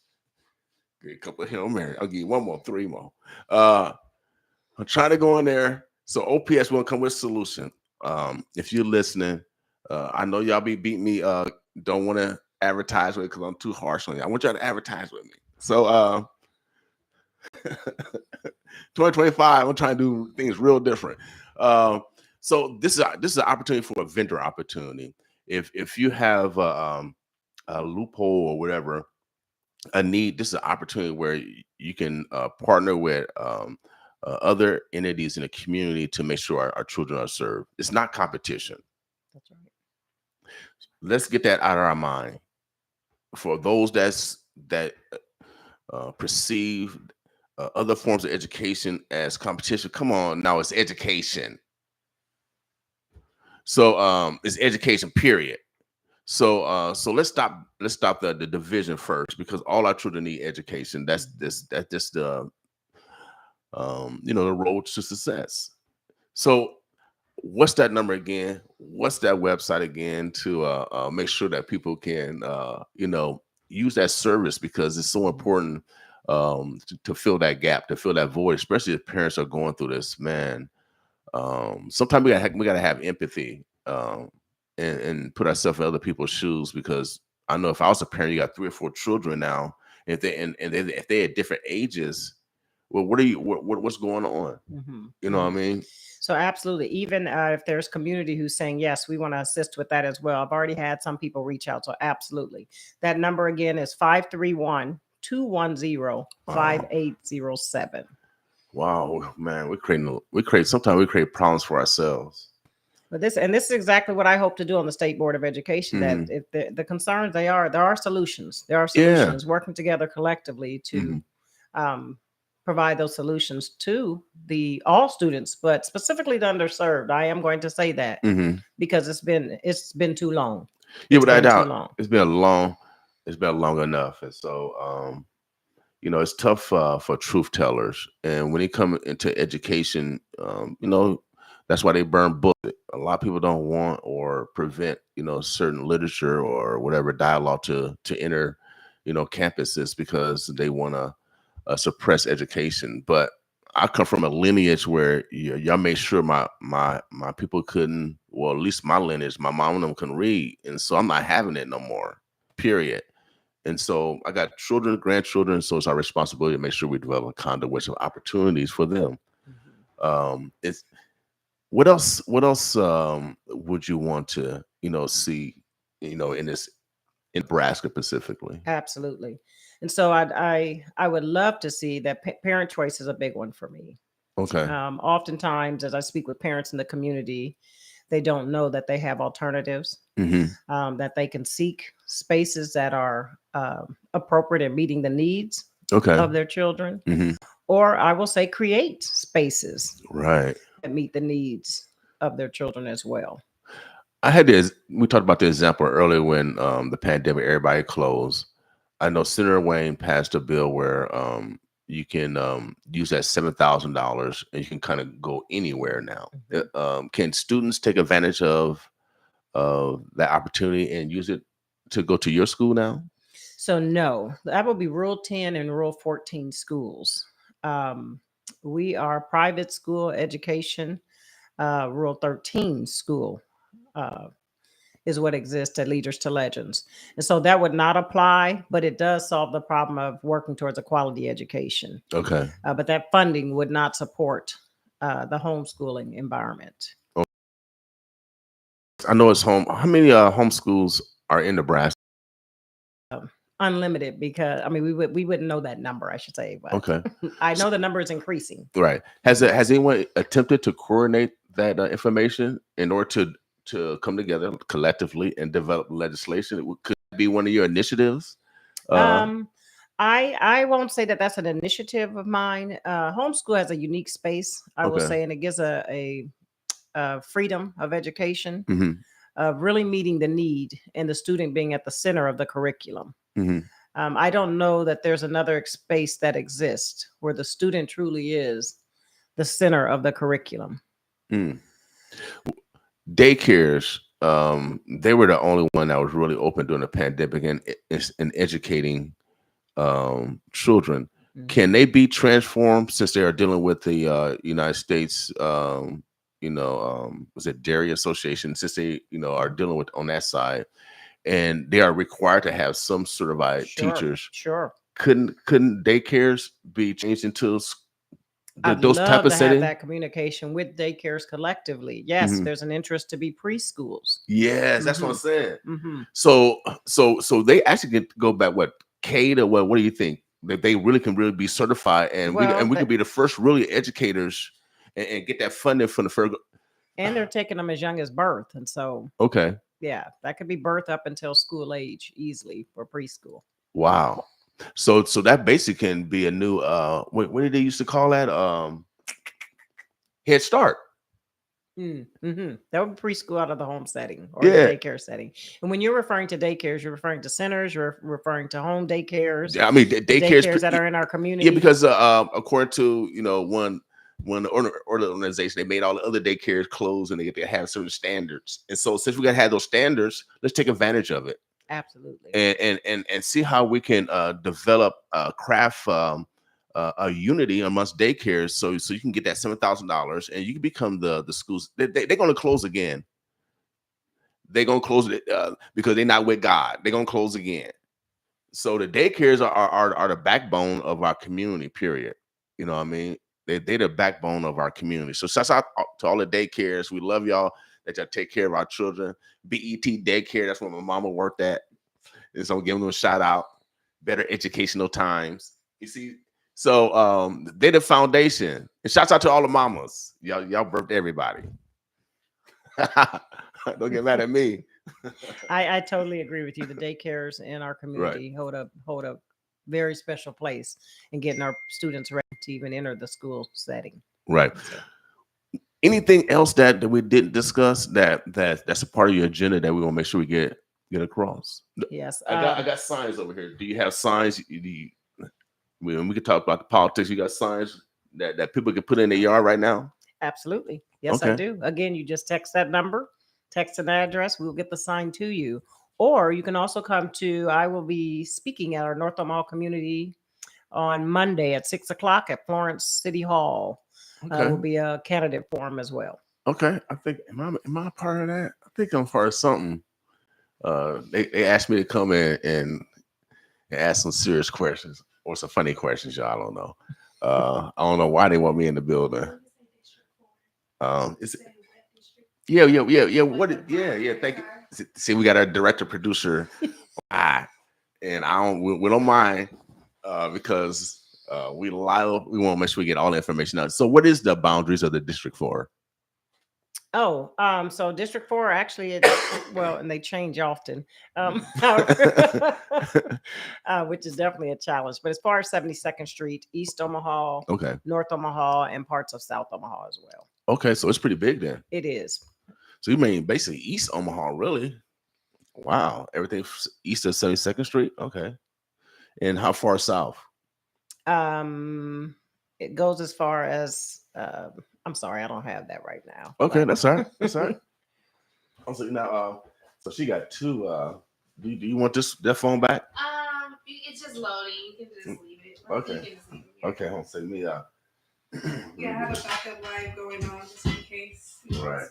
I'll give you one more, 3 more. I'm trying to go in there. So OPS will come with a solution. If you're listening, I know y'all be beating me. Don't want to advertise with it because I'm too harsh on you. I want y'all to advertise with me. So 2025, I'm trying to do things real different. So this is an opportunity for a vendor opportunity. If you have a loophole or whatever, a need, this is an opportunity where you can partner with other entities in the community to make sure our children are served. It's not competition. That's right. Let's get that out of our mind. For those that perceive other forms of education as competition, come on, now it's education. So it's education, period. So let's stop the division first, because all our children need education. That's the the road to success. So what's that number again? What's that website again to make sure that people can use that service, because it's so important to fill that gap, to fill that void, especially if parents are going through this, man. Sometimes we gotta have empathy and put ourselves in other people's shoes, because I know if I was a parent, you got 3 or 4 children now, if they at different ages, well, what's going on? Mm-hmm. You know what I mean? So absolutely. Even if there's community who's saying, yes, we want to assist with that as well. I've already had some people reach out. So absolutely. That number again is 531-210-5807. Wow, man, sometimes we create problems for ourselves. But this is exactly what I hope to do on the State Board of Education. Mhm. That if the concerns there are solutions. There are solutions working together collectively to provide those solutions to all students, but specifically the underserved. I am going to say that because it's been too long. Yeah, without a doubt, it's been long enough, and so it's tough for truth tellers. And when they come into education, that's why they burn books. A lot of people don't want or prevent certain literature or whatever dialogue to enter campuses, because they want to suppress education. But I come from a lineage where y'all made sure my people couldn't, well, at least my lineage, my mom and them couldn't read, and so I'm not having it no more. Period. And so I got children, grandchildren, so it's our responsibility to make sure we develop a conduit of opportunities for them. It's what else? What else would you want to, see, in this in Nebraska specifically? Absolutely. And so I would love to see that parent choice is a big one for me. Okay. Oftentimes, as I speak with parents in the community, they don't know that they have alternatives, that they can seek spaces that are appropriate in meeting the needs Okay. of their children, or I will say create spaces Right. that meet the needs of their children as well. We talked about the example earlier when the pandemic, everybody closed. I know Senator Wayne passed a bill where you can use that $7,000 and you can kind of go anywhere now. Can students take advantage of that opportunity and use it to go to your school now? So no, that will be Rural 10 and Rural 14 schools. We are private school education. Rural 13 school is what exists at Leaders to Legends. And so that would not apply, but it does solve the problem of working towards a quality education. Okay. But that funding would not support the homeschooling environment. I know it's home. How many homeschools are in Nebraska? Unlimited, because I mean we wouldn't know that number, I should say. But Okay. I know the number is increasing. Right. Has anyone attempted to coordinate that information in order to come together collectively and develop legislation? Could it be one of your initiatives? I won't say that that's an initiative of mine. Homeschool has a unique space, I will say, and it gives a freedom of education, of really meeting the need and the student being at the center of the curriculum. I don't know that there's another space that exists where the student truly is the center of the curriculum. Daycares, they were the only one that was really open during the pandemic and educating children. Can they be transformed since they are dealing with the United States, was it Dairy Association, since they, are dealing with on that side, and they are required to have some certified teachers? Sure. Couldn't daycares be changed into those I'd type love of to settings? have that communication with daycares collectively. Yes, there's an interest to be preschools. Yes, that's what I'm saying. So they actually can go back K to what? What do you think? That they really can really be certified, and we could be the first really educators and get that funding from the first. And they're taking them as young as birth, and so yeah, that could be birth up until school age easily for preschool. Wow. So that basically can be a new what did they used to call that? Head Start. That would be preschool out of the home setting or the daycare setting. And when you're referring to daycares, you're referring to centers, you're referring to home daycares. I mean, daycares that are in our community. Yeah, because according to one organization, they made all the other daycares close and they have certain standards. And so since we got to have those standards, let's take advantage of it. Absolutely. And see how we can develop craft a unity amongst daycares, so you can get that $7,000 and you can become the schools. They're going to close again. They're going to close it because they're not with God. They're going to close again. So the daycares are the backbone of our community. Period. You know what I mean? They're the backbone of our community. So shout out to all the daycares. We love y'all that y'all take care of our children. BET Daycare, that's where my mama worked at. And so I'm giving them a shout out. Better Educational Times. You see? So they're the foundation. And shouts out to all the mamas. Y'all birthed everybody. Don't get mad at me. I totally agree with you. The daycares in our community hold a very special place in getting our students ready to even enter the school setting. Right. So. Anything else that we didn't discuss that's a part of your agenda that we want to make sure we get across? Yes. I got signs over here. Do you have signs? We can talk about the politics. You got signs that people can put in their yard right now? Absolutely. Yes, I do. Again, you just text that number, text an address. We'll get the sign to you. Or you can also come to, I will be speaking at our North Mall community on Monday at 6:00 at Florence City Hall. Will be a candidate forum as well. Okay. I think, am I a part of that? I think I'm part of something. They asked me to come in and ask some serious questions or some funny questions, y'all. I don't know. I don't know why they want me in the building. Is it, yeah. Yeah. Thank you. See, we got our director producer, and we don't mind because we want to make sure we get all the information out. So, what is the boundaries of the District 4? Oh, so District 4 actually, well, and they change often, which is definitely a challenge. But as far as 72nd Street, East Omaha, Okay. North Omaha, and parts of South Omaha as well. Okay, so it's pretty big then. It is. So you mean basically East Omaha, really? Wow, everything east of 72nd Street. Okay, and how far south? It goes as far as. I'm sorry, I don't have that right now. Okay, that's all right. That's all right. Also, now, so she got two. Do you want that phone back? It's just loading. You can just leave it. Okay. Okay, hold on. Say me. Yeah, I have a backup live going on just in case. Right.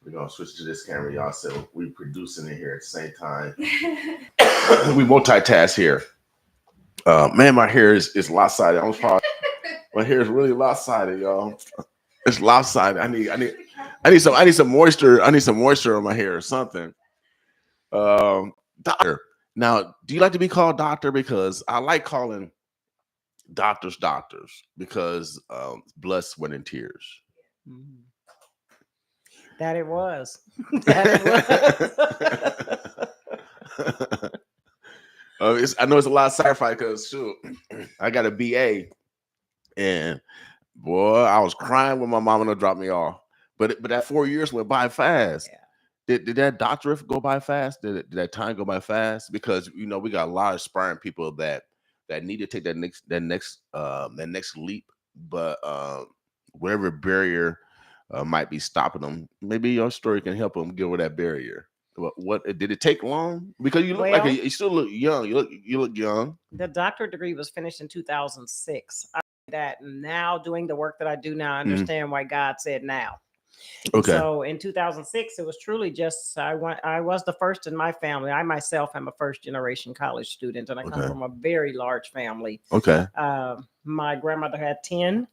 We're gonna switch to this camera, y'all. So we're producing it here at the same time. We multitask here. Man, my hair is lopsided. My hair is really lopsided, y'all. It's lopsided. I need some moisture. I need some moisture on my hair or something. Doctor. Now, do you like to be called doctor? Because I like calling doctors because blood, sweat, and tears. That it was. That it was. I know it's a lot of sacrifice because shoot, I got a BA, and boy, I was crying when my mama dropped me off. But that 4 years went by fast. Yeah. Did that doctorate go by fast? Did that time go by fast? Because we got a lot of aspiring people that need to take that next leap, but whatever barrier might be stopping them, maybe your story can help them get over that barrier. What did it take long? Because you look you still look young. You look young. The doctorate degree was finished in 2006. That now doing the work that I do now, I understand why God said now. Okay. So in 2006, it was truly just I was the first in my family. I myself am a first generation college student, and I come from a very large family. Okay. My grandmother had 10,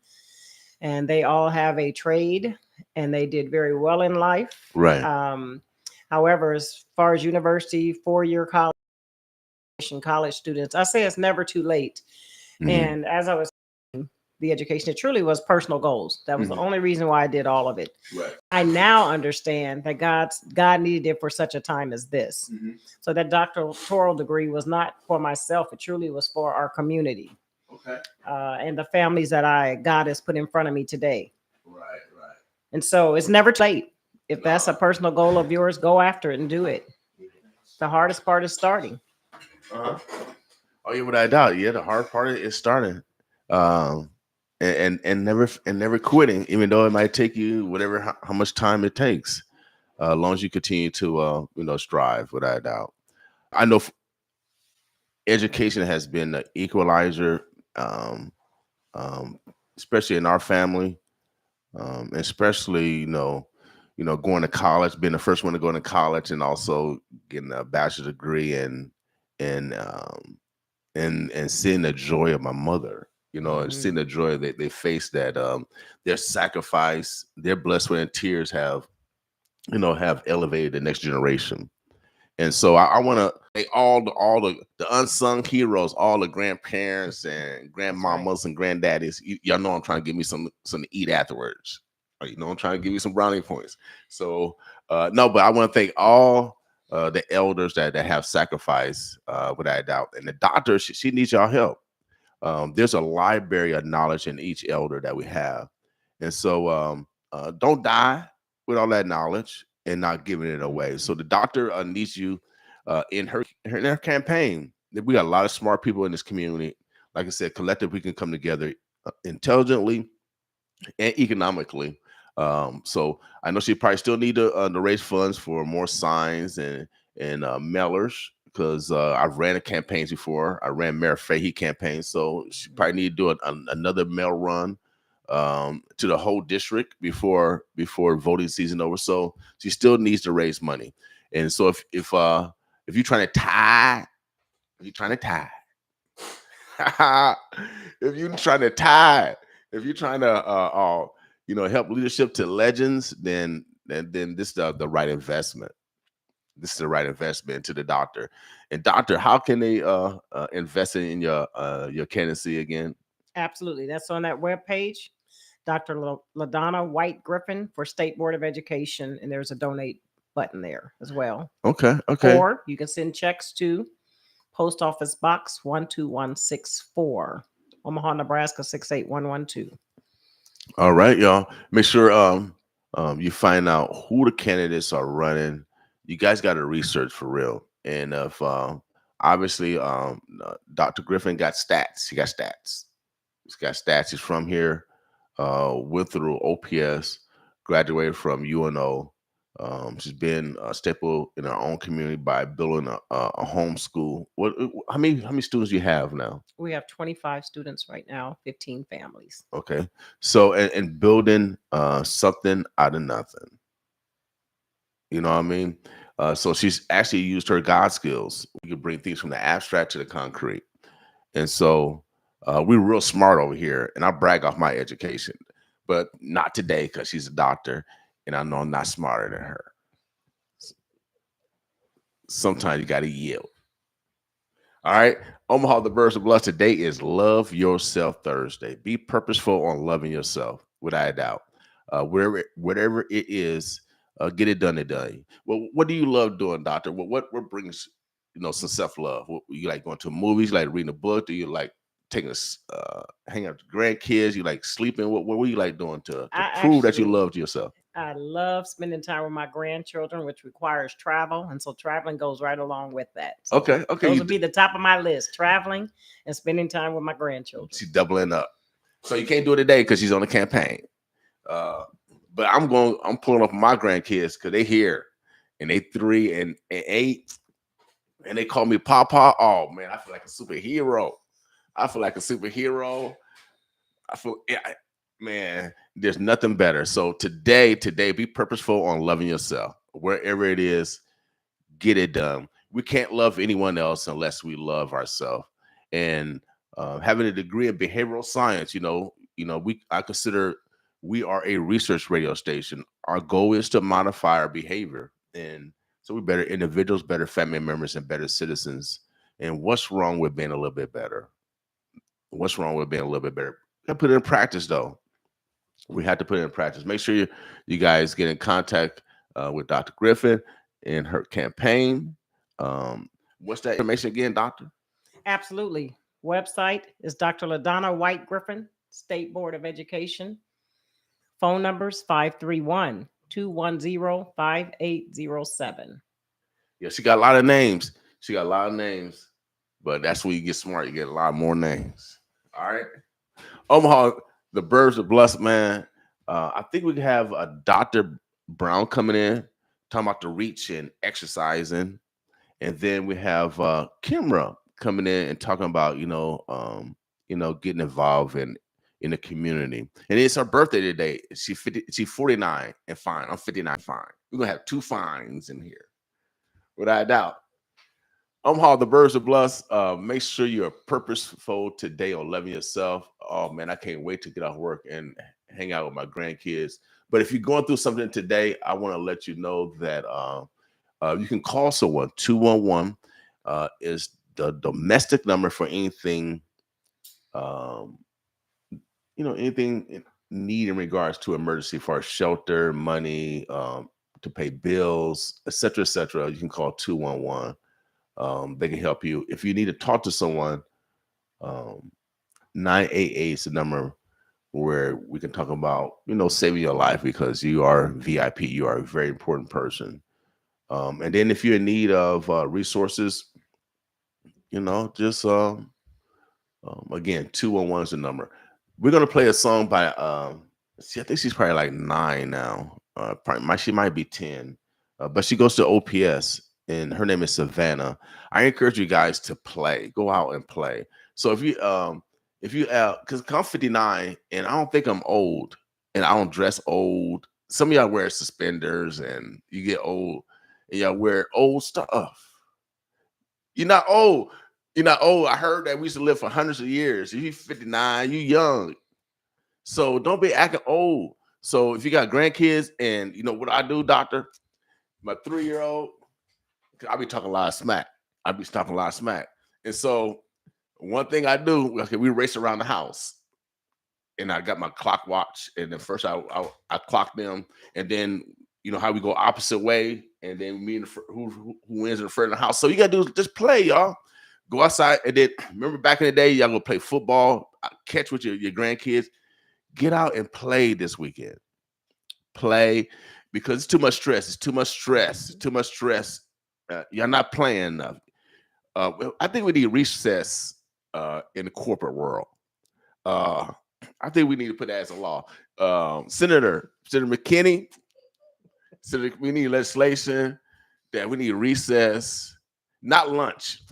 and they all have a trade, and they did very well in life. Right. However, as far as university, 4-year college students, I say it's never too late. And as I was the education, it truly was personal goals. That was the only reason why I did all of it. Right. I now understand that God needed it for such a time as this. So that doctoral degree was not for myself. It truly was for our community. Okay. And the families that God has put in front of me today. Right. And so it's never too late. If that's a personal goal of yours, go after it and do it. The hardest part is starting. Oh yeah, without a doubt. Yeah, the hard part is starting. And never quitting, even though it might take you how much time it takes, as long as you continue to strive, without a doubt. I know education has been an equalizer, especially in our family, especially going to college, being the first one to go into college, and also getting a bachelor's degree, and seeing the joy of my mother. And seeing the joy that they face, that their sacrifice, their blood, sweat, and tears have elevated the next generation. And so I want to thank all the unsung heroes, all the grandparents and grandmamas and granddaddies. Y'all know I'm trying to give me some to eat afterwards. I'm trying to give you some brownie points. So no, but I want to thank all the elders that have sacrificed, without a doubt. And the doctor, she needs y'all help. There's a library of knowledge in each elder that we have. And so don't die with all that knowledge and not giving it away. So the doctor needs you in her campaign. We got a lot of smart people in this community. Like I said, collectively, we can come together intelligently and economically. So I know she probably still need to raise funds for more signs and mailers. Because I've ran campaigns before. I ran Mayor Fahey campaigns, so she probably need to do another mail run to the whole district before voting season over. So she still needs to raise money. And so if you're trying to tie, if you're trying to tie, if you're trying to help leadership to legends, then this is the right investment. This is the right investment to the doctor. And doctor, how can they invest in your candidacy again? Absolutely. That's on that webpage. Dr. LaDonna White Griffin for State Board of Education. And there's a donate button there as well. Okay. Okay. Or you can send checks to Post Office Box 12164, Omaha, Nebraska 68112. All right, y'all. Make sure you find out who the candidates are running. You guys got to research for real. And if obviously Dr. Griffin got stats. He got stats. He's got stats. He's from here. Went through OPS, graduated from UNO. She's been a staple in our own community by building a home school. How many students do you have now? We have 25 students right now, 15 families. Okay, so and building something out of nothing. You know what I mean? So she's actually used her God skills. We can bring things from the abstract to the concrete, and so we're real smart over here. And I brag off my education, but not today because she's a doctor. And I know I'm not smarter than her. Sometimes you got to yield. All right. Omaha, the Birds of Blessed. Today is Love Yourself Thursday. Be purposeful on loving yourself, without a doubt. Whatever it is, get it done today. Well, what do you love doing, doctor? Well, what brings some self-love? You like going to movies? You like reading a book? Do you like taking hang out with grandkids? You like sleeping? What do you like doing to prove that you love yourself? I love spending time with my grandchildren, which requires travel. And so traveling goes right along with that. So okay. Those would be the top of my list, traveling and spending time with my grandchildren. She's doubling up. So you can't do it today because she's on a campaign. But I'm pulling up my grandkids because they here and they 3 and 8. And they call me Papa. Oh, man, I feel like a superhero. Man, there's nothing better. So today, be purposeful on loving yourself. Wherever it is, get it done. We can't love anyone else unless we love ourselves. And having a degree in behavioral science, I consider we are a research radio station. Our goal is to modify our behavior. And so we're better individuals, better family members, and better citizens. And what's wrong with being a little bit better? What's wrong with being a little bit better? We got to put it in practice, though. We had to put it in practice. Make sure you guys get in contact with Dr. Griffin and her campaign. What's that information again, doctor? Absolutely. Website is Dr. LaDonna White Griffin, State Board of Education. Phone numbers 531-210-5807. Yeah, she got a lot of names. But that's when you get smart. You get a lot more names. All right. Omaha, the Birds of Blessed, man. I think we have a Dr. Brown coming in, talking about the reach and exercising. And then we have Kimra coming in and talking about, getting involved in the community. And it's her birthday today. She's 49 and fine. I'm 59 fine. We're going to have 2 fines in here, without a doubt. Omaha, the Birds of Blessed. Make sure you're purposeful today on loving yourself. Oh, man, I can't wait to get off work and hang out with my grandkids. But if you're going through something today, I want to let you know that you can call someone. 211 is the domestic number for anything, anything need in regards to emergency for shelter, money, to pay bills, et cetera, et cetera. You can call 211. They can help you. If you need to talk to someone, 988 is the number where we can talk about, saving your life because you are VIP. You are a very important person. And then if you're in need of resources, just again, 211 is the number. We're going to play a song by, I think she's probably like 9 now. She might be 10, but she goes to OPS. And her name is Savannah. I encourage you guys to go out and play. So if you, because I'm 59 and I don't think I'm old and I don't dress old. Some of y'all wear suspenders and you get old and y'all wear old stuff. You're not old. You're not old. I heard that we used to live for hundreds of years. If you're 59, you young. So don't be acting old. So if you got grandkids, and you know what I do, doctor, my 3-year-old, I be talking a lot of smack. I be talking a lot of smack. And so one thing I do, okay, we race around the house. And I got my clock watch. And then first I clock them. And then you know how we go opposite way. And then me and who wins in the front of the house. So you got to do is just play, y'all. Go outside. And then remember back in the day, y'all go play football, catch with your grandkids. Get out and play this weekend. Play, because it's too much stress. It's too much stress. It's too much stress. You're not playing enough. I think we need recess in the corporate world. I think we need to put that as a law. Senator McKinney, we need legislation that we need recess, not lunch.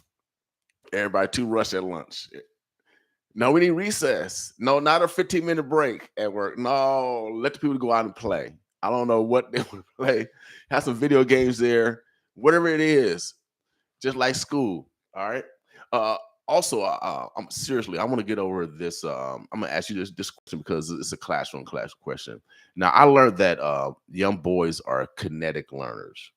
Everybody too rushed at lunch. No, we need recess. No, not a 15-minute break at work. No, let the people go out and play. I don't know what they want to play. Have some video games there, whatever it is, just like school. All right. Also, I'm seriously, I want to get over this. I'm gonna ask you this question because it's a class question. Now, I learned that young boys are kinetic learners.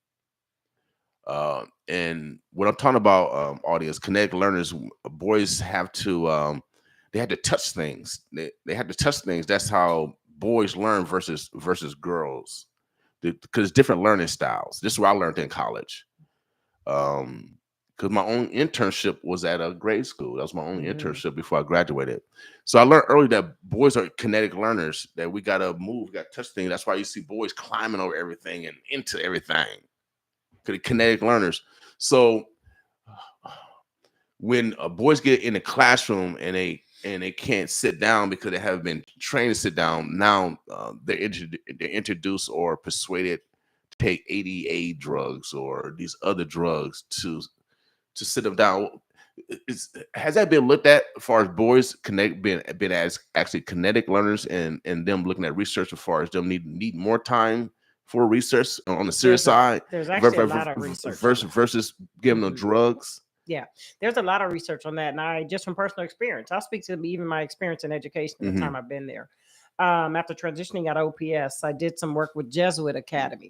And what I'm talking about, audience, kinetic learners, boys have to they have to touch things. They have to touch things. That's how boys learn versus girls, because different learning styles. This is what I learned in college. Because my own internship was at a grade school. That was my only internship before I graduated. So I learned early that boys are kinetic learners, that we got to move, got to touch things. That's why you see boys climbing over everything and into everything. Kinetic learners. So when boys get in the classroom and they can't sit down because they haven't been trained to sit down, now they're introduced or persuaded to take ADA drugs or these other drugs to sit them down. Has that been looked at as far as boys been as actually kinetic learners, and them looking at research as far as them need more time for research on the serious side? There's actually a lot of research versus giving them drugs. Yeah, there's a lot of research on that, and I just from personal experience, I'll speak to even my experience in education the time I've been there. After transitioning out of OPS, I did some work with Jesuit Academy,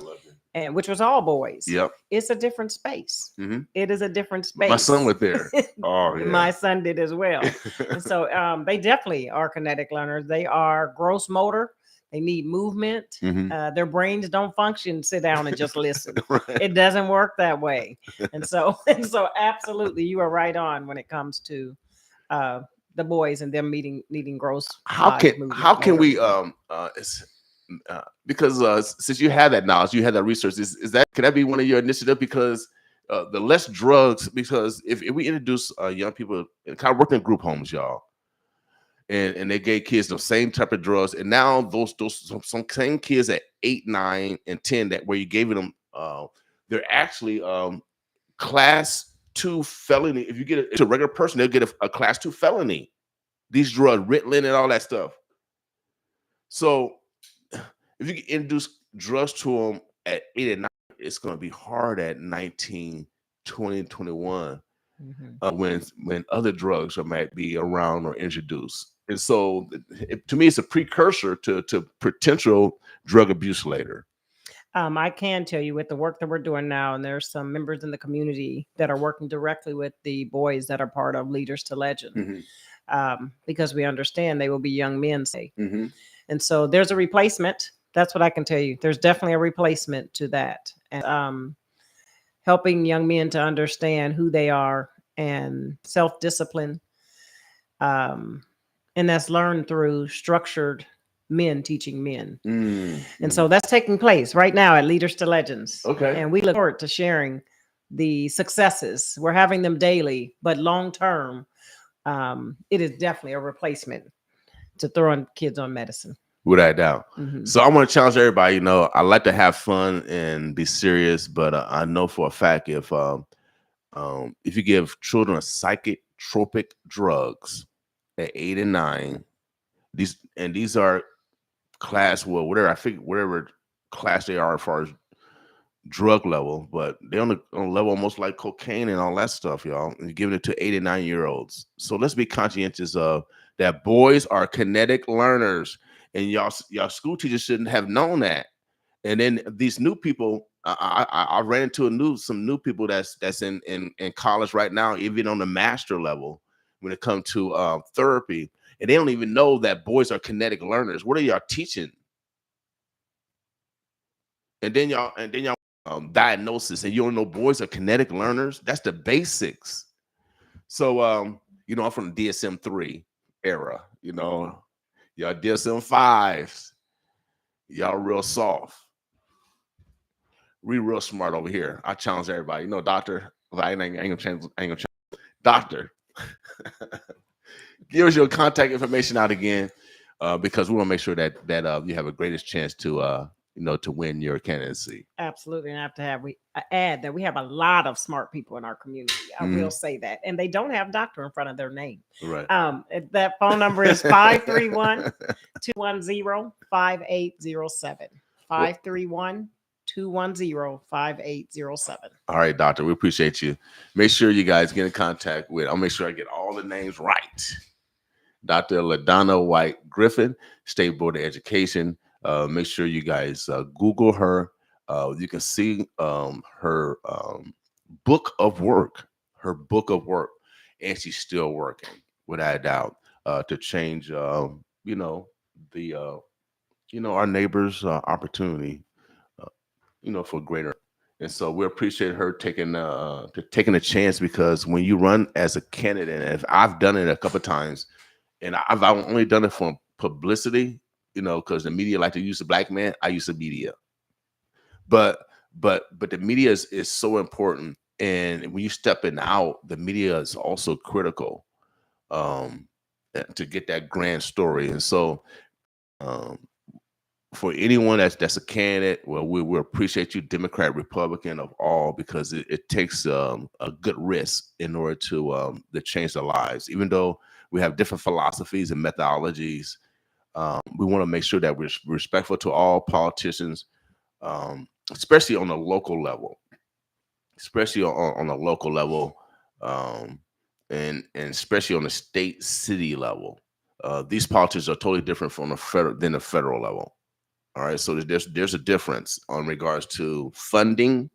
and which was all boys. Yep, it's a different space. It is a different space. My son went there. Oh, yeah. My son did as well. And so they definitely are kinetic learners. They are gross motor. They need movement. Their brains don't function, sit down and just listen. Right. It doesn't work that way. And so absolutely, you are right on when it comes to the boys and them needing gross. How can we because since you have that knowledge, you have that research, can that be one of your initiatives? Because the less drugs, because if we introduce young people, kind of working in group homes, y'all, and they gave kids the same type of drugs, and now those some same kids at 8, 9, and 10 that where you gave them they're actually class 2 felony. If you get it's a regular person, they'll get a class 2 felony. These drugs, Ritalin and all that stuff. So if you can introduce drugs to them at 8 and 9, it's going to be hard at 19, 20, 21 when other drugs might be around or introduced. And so to me, it's a precursor to potential drug abuse later. I can tell you with the work that we're doing now, and there's some members in the community that are working directly with the boys that are part of Leaders to Legend, because we understand they will be young men. And so there's a replacement. That's what I can tell you. There's definitely a replacement to that. And helping young men to understand who they are and self-discipline. And that's learned through structured men teaching men. And so that's taking place right now at Leaders to Legends. Okay. And we look forward to sharing the successes. We're having them daily, but long term, it is definitely a replacement to throwing kids on medicine. Without doubt. So I want to challenge everybody. You know, I like to have fun and be serious, but I know for a fact if you give children psychotropic drugs at 8 and 9, these are class, well, whatever class they are as far as drug level, but they're on a level almost like cocaine and all that stuff, y'all. And giving it to 8 and 9-year-olds. So let's be conscientious of that. Boys are kinetic learners, and y'all school teachers shouldn't have known that. And then these new people, I ran into some new people that's in college right now, even on the master level, when it comes to therapy, and they don't even know that boys are kinetic learners. What are y'all teaching? And then y'all diagnosis, and you don't know boys are kinetic learners. That's the basics. So I'm from the DSM-3 era. Y'all DSM-5s, y'all real soft. We real smart over here. I challenge everybody. Doctor, I ain't gonna change. Doctor, give us your contact information out again, because we want to make sure that you have a greatest chance to win your candidacy. Absolutely. And I add that we have a lot of smart people in our community. I will say that. And they don't have doctor in front of their name. Right. That phone number is 531-210-5807. 531-210-5807. All right, doctor. We appreciate you. Make sure you guys get in contact with. I'll make sure I get all the names right. Dr. LaDonna White Griffin, State Board of Education. Make sure you guys Google her. You can see her book of work. And she's still working, without a doubt, to change our neighbors' opportunity, for greater. And so we appreciate her taking a chance, because when you run as a candidate, and I've done it a couple of times, and I've only done it for publicity, because the media like to use the black man. I use the media, but the media is so important. And when you stepping out, the media is also critical to get that grand story. And so for anyone that's a candidate, well, we appreciate you, Democrat, Republican, of all, because it takes a good risk in order to change their lives. Even though we have different philosophies and methodologies, we want to make sure that we're respectful to all politicians, especially on a local level. And especially on the state, city level. These politicians are totally different from the federal level. All right, so there's a difference on regards to funding,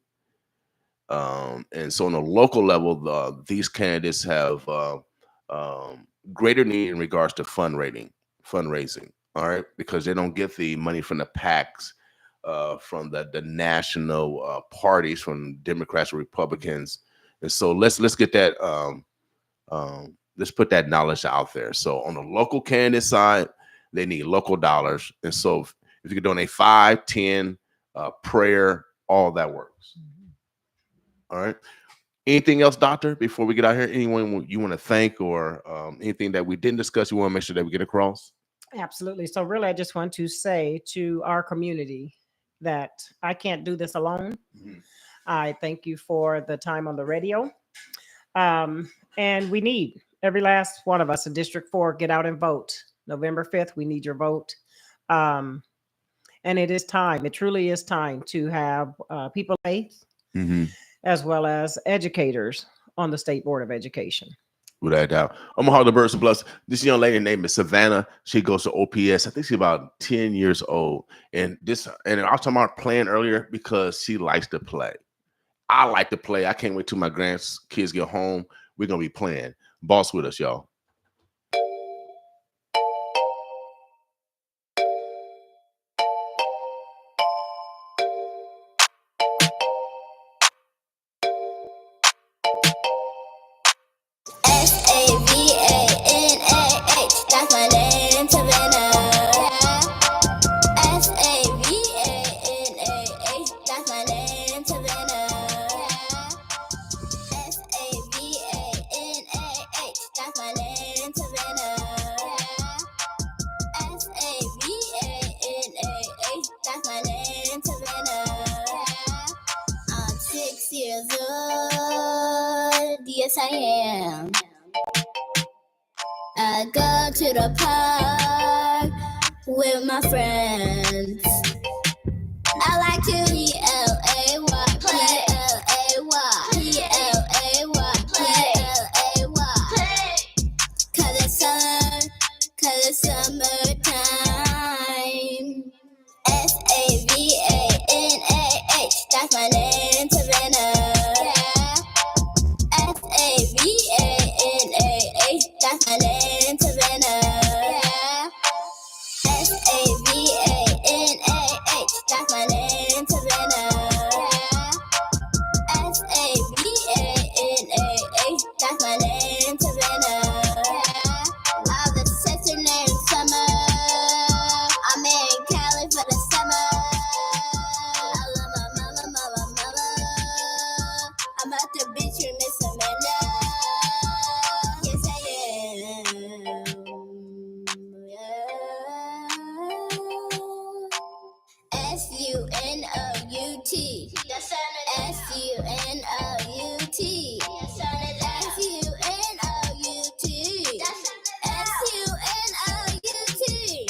and so on a local level, these candidates have greater need in regards to fundraising. All right, because they don't get the money from the PACs, from the national parties, from Democrats or Republicans, and so let's get that. Let's put that knowledge out there. So on the local candidate side, they need local dollars, and so if you could donate 5, 10, prayer, all that works. All right. Anything else, doctor, before we get out here? Anyone you want to thank, or anything that we didn't discuss you want to make sure that we get across? Absolutely. So really, I just want to say to our community that I can't do this alone. Mm-hmm. I thank you for the time on the radio. And we need every last one of us in District 4, get out and vote. November 5th, we need your vote. And it is time. It truly is time to have people of faith, as well as educators on the State Board of Education. Without a doubt. I'm gonna the birds and bless. This young lady named is Savannah. She goes to OPS. I think she's about 10 years old. And I was talking about playing earlier because she likes to play. I like to play. I can't wait till my grandkids get home. We're gonna be playing. Boss with us, y'all. Yes, I am. I go to the park with my friends. I like to eat LAY. that's my name, Savannah. Yeah. S-A-V-A-N-A-H, that's my name, Savannah. Yeah. S-A-V-A-N-A-H, that's my name, Savannah. Yeah. S-A-V-A-N-A-H, that's my name, Savannah. Yeah. I have a sister named Summer. I'm in Cali for the summer. I love my mama, mama, mama. I'm at the beach with Miss Amanda. Yes, I am. Yeah. S-U-N-O-U-T. S-U-N-O-U-T. S-U-N-O-U-T. S-U-N-O-U-T.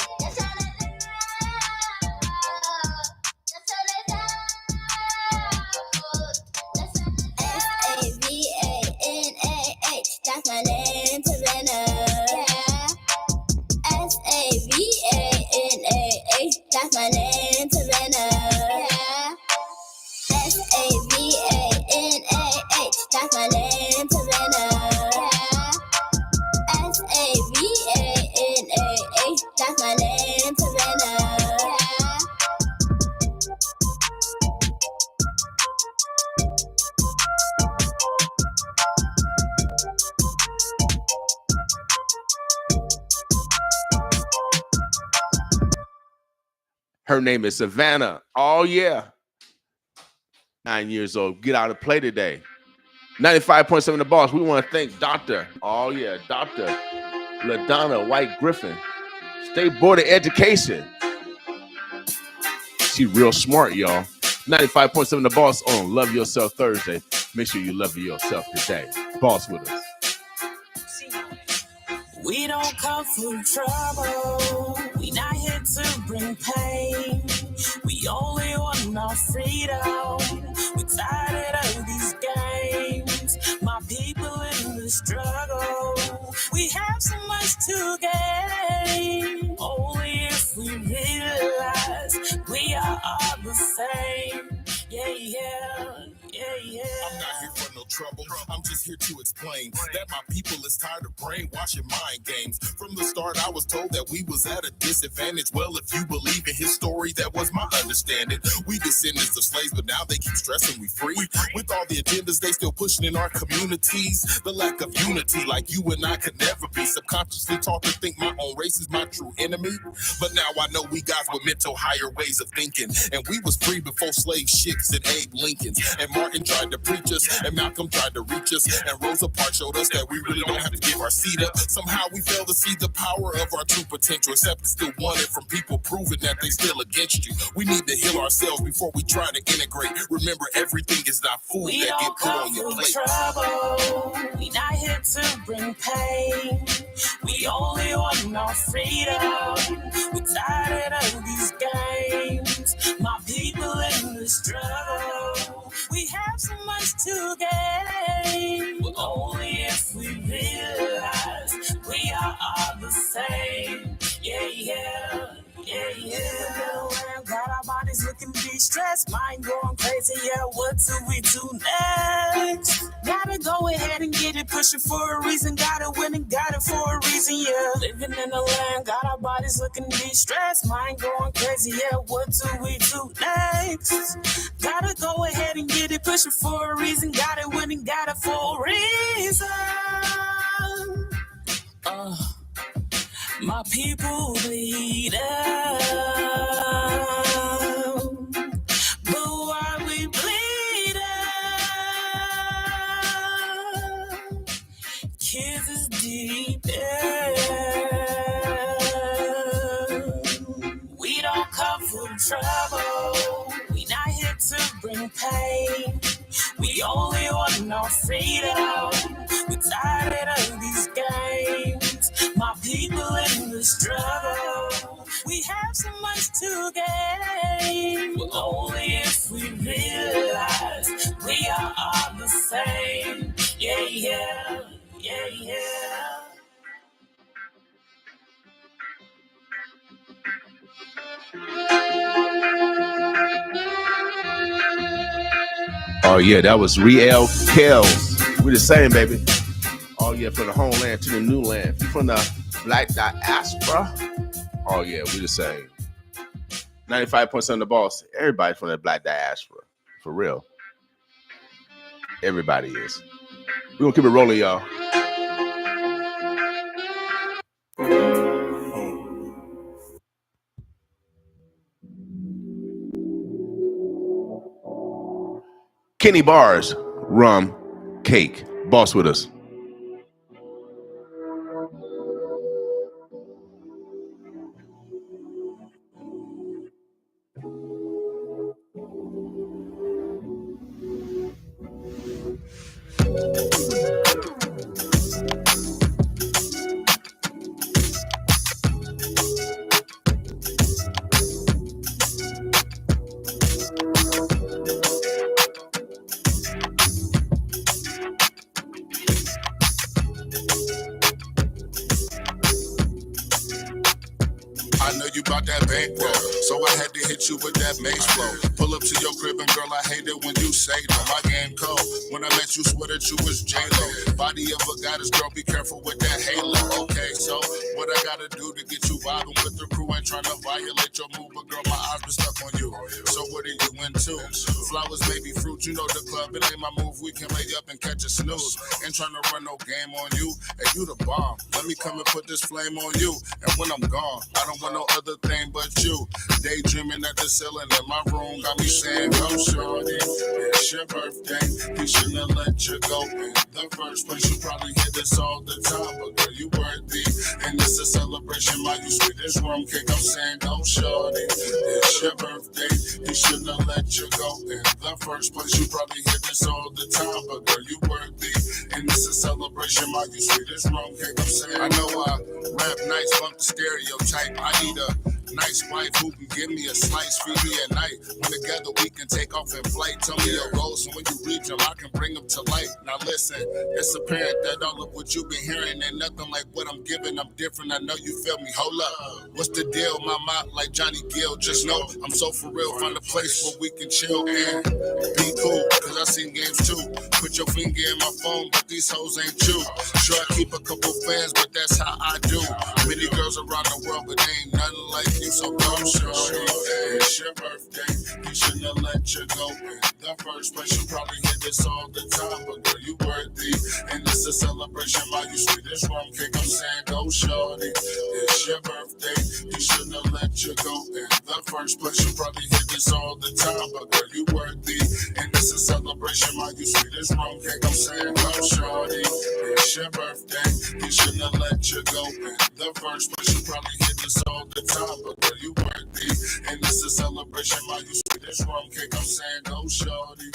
S-A-V-A-N-A-H, that's my name, Savannah. Yeah. S-A-V-A-N-A-H, that's my name, Savannah. Yeah. S-A-V-A-N-A-H, that's my name, Savannah. Yeah. S-A-V-A-N-A-H, that's my name, Savannah. Yeah. Her name is Savannah. Oh, yeah. 9 years old. Get out and play today. 95.7 The Boss. We want to thank Dr. Oh, yeah, Dr. LaDonna White Griffin. State Board of Education. She real smart, y'all. 95.7 The Boss on Love Yourself Thursday. Make sure you love yourself today. Boss with us. We don't come from trouble. We not here to bring pain. We only want our freedom. We're tired of these games. My people in the struggle. We have so much to gain. Only if we realize we are all the same. Yeah, yeah, yeah, yeah. I'm not here for no trouble. I'm just here to explain that my people is tired of brainwashing mind games. From the start, I was told that we was at a disadvantage. Well, if you believe in his story, that was my understanding. We descendants of slaves, but now they keep stressing we free. With all the agendas they still pushing in our communities, the lack of unity, like you and I could never be. Subconsciously taught to think my own race is my true enemy. But now I know we guys with mental higher ways of thinking, and we was free before slave ships and Abe Lincolns. And Martin tried to preach us, and Malcolm tried to reach us, and Rosa Parks showed us that we really don't have to give our seat up. Somehow we fail to see the power of our true potential, except it's still wanted from people proving that they still against you. We need to heal ourselves before we try to integrate. Remember, everything is not food We that don't get put on your come plate. from trouble. We not here to bring pain. We only want our freedom. We're tired of these games. My people in the struggle. We have so much to gain. But only if we realize we are all the same. Yeah, yeah. Yeah, yeah. Got our bodies looking de-stressed, mind going crazy. Yeah, what do we do next? Gotta go ahead and get it, pushing for a reason. Gotta win and got it for a reason. Yeah, living in the land, got our bodies looking de-stressed, mind going crazy. Yeah, what do we do next? Gotta go ahead and get it, pushing for a reason. Gotta win and got it for a reason. My people bleed out, but why we bleed out? Kids is deep down. We don't come from trouble. We not here to bring pain. We only want our freedom. We're tired of these games. My people in the struggle. We have so much to gain. But only if we realize we are all the same. Yeah, yeah, yeah, yeah. yeah, that was Riel Kells. We the same, baby. Oh yeah, from the homeland to the new land. From the black diaspora. Oh yeah, we the same. 95% of the boss. Everybody from the black diaspora. For real. Everybody is. We're gonna keep it rolling, y'all. Kenny Bars, rum, cake. Boss with us. I know you bout that bankroll, so I had to hit you with that mace flow. Pull up to your crib and girl, I hate it when you say no. My game cold. When I met you, swear that you was J-Lo. Body of a goddess, girl, be careful with that halo. Okay, so what I gotta do to get you vibing with the crew? Ain't trying to violate your move, but girl, my eyes been stuck on you. So what are you into? Flowers, maybe fruit, you know the club, it ain't my move. We can lay up and catch a snooze. Ain't trying to run no game on you. Hey, you the bomb. Let me come and put this flame on you. And when I'm gone, I don't want no other thing but you. Daydreaming at the ceiling in my room got me saying, "Go shorty, it's your birthday. He shouldn't have let you go in the first place. You probably hear this all the time, but girl, you worthy. And it's a celebration, my you sweet as rum cake. I'm saying, go shorty, it's your birthday. He shouldn't have let you go in the first place. You probably hear this all the time, but girl, you worthy. And it's a celebration, my you sweet as rum cake. I'm saying, I know I rap nice, bump the stereotype. I need a nice wife who can give me a slice, feed me at night. When together we can take off in flight. Tell me your goals, and when you reach them, I can bring them to light. Now listen, it's apparent that all of what you've been hearing ain't nothing like what I'm giving. I'm different, I know you feel me. Hold up, what's the deal? My mouth like Johnny Gill. Just know I'm so for real. Find a place where we can chill and be cool, cause I seen games too. Put your finger in my phone, but these hoes ain't you. Sure, I keep a couple fans, but that's how I do. Many girls around the world, but they ain't nothing like you. So come shorty, it's your birthday. He shouldn't have let you go in the first place. You probably hear this all the time, but girl, you worthy. And it's a celebration, my you sweet as rum cake. I'm saying, go shorty, it's your birthday. He shouldn't have let you go in the first place. You probably hear this all the time, but girl, you worthy. And it's a celebration, my you sweet as rum cake. I'm saying, go shorty, it's your birthday. He shouldn't have let you go in the first place. You probably hear this all the time, but girl, you worthy. And it's a celebration, my you sweet as rum cake. I'm saying, go shorty,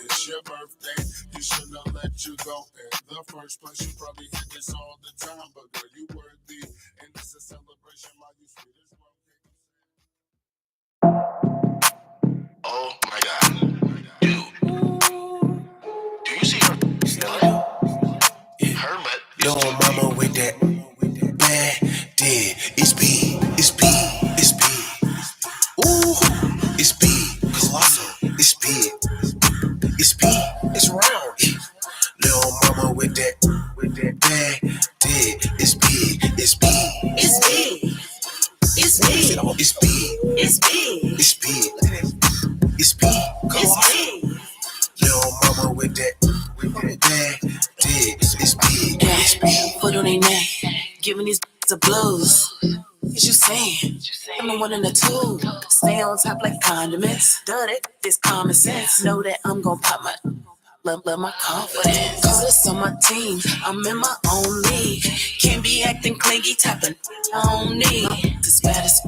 it's your birthday. He shouldn't have let you go in the first place. You probably hear this all the time, but girl, you worthy. And it's a celebration, my you sweet as rum cake. Oh my God, dude, do you see her? Her butt. Little mama with that bad dead. It's big, it's big, it's big. Ooh, it's big, colossal. It's big, it's big, it's round. Little mama with that bad dead. It's big, it's big, it's big, it's big, it's big, it's big, it's big, it's big, colossal. Little mama with that bad dead. It's big, it's big. Foot on their neck, giving these the blues. Is you saying? I'm the one in the two. Stay on top like condiments. Done it, it's common sense. Know that I'm gon' pop my love my confidence. Cause it's on my team, I'm in my own league. Can't be acting clingy, tapping I don't need. Cause bad as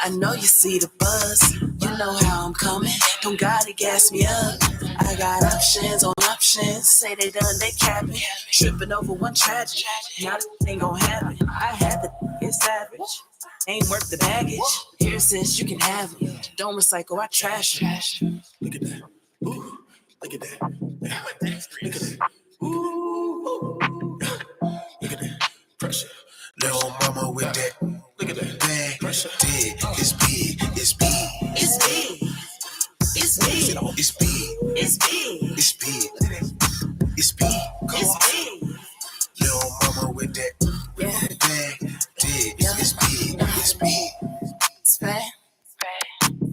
I know you see the buzz. You know how I'm coming. Don't gotta gas me up. I got options on options. Say they done, they capping. Tripping over one tragedy. Now this ain't gon' happen. I had the it's savage. Ain't worth the baggage. Here since you can have it. Don't recycle, I trash it. Look at that. Ooh, look at that. Yeah. Look at that. Ooh, look at that. Pressure. Little mama with that. Look at that. Bad pressure. Dead. It's big. It's big. It's big. It's big. It's big. It's big. It's B, it's B. Little mama with that bag, it's B, it's B. It's fat,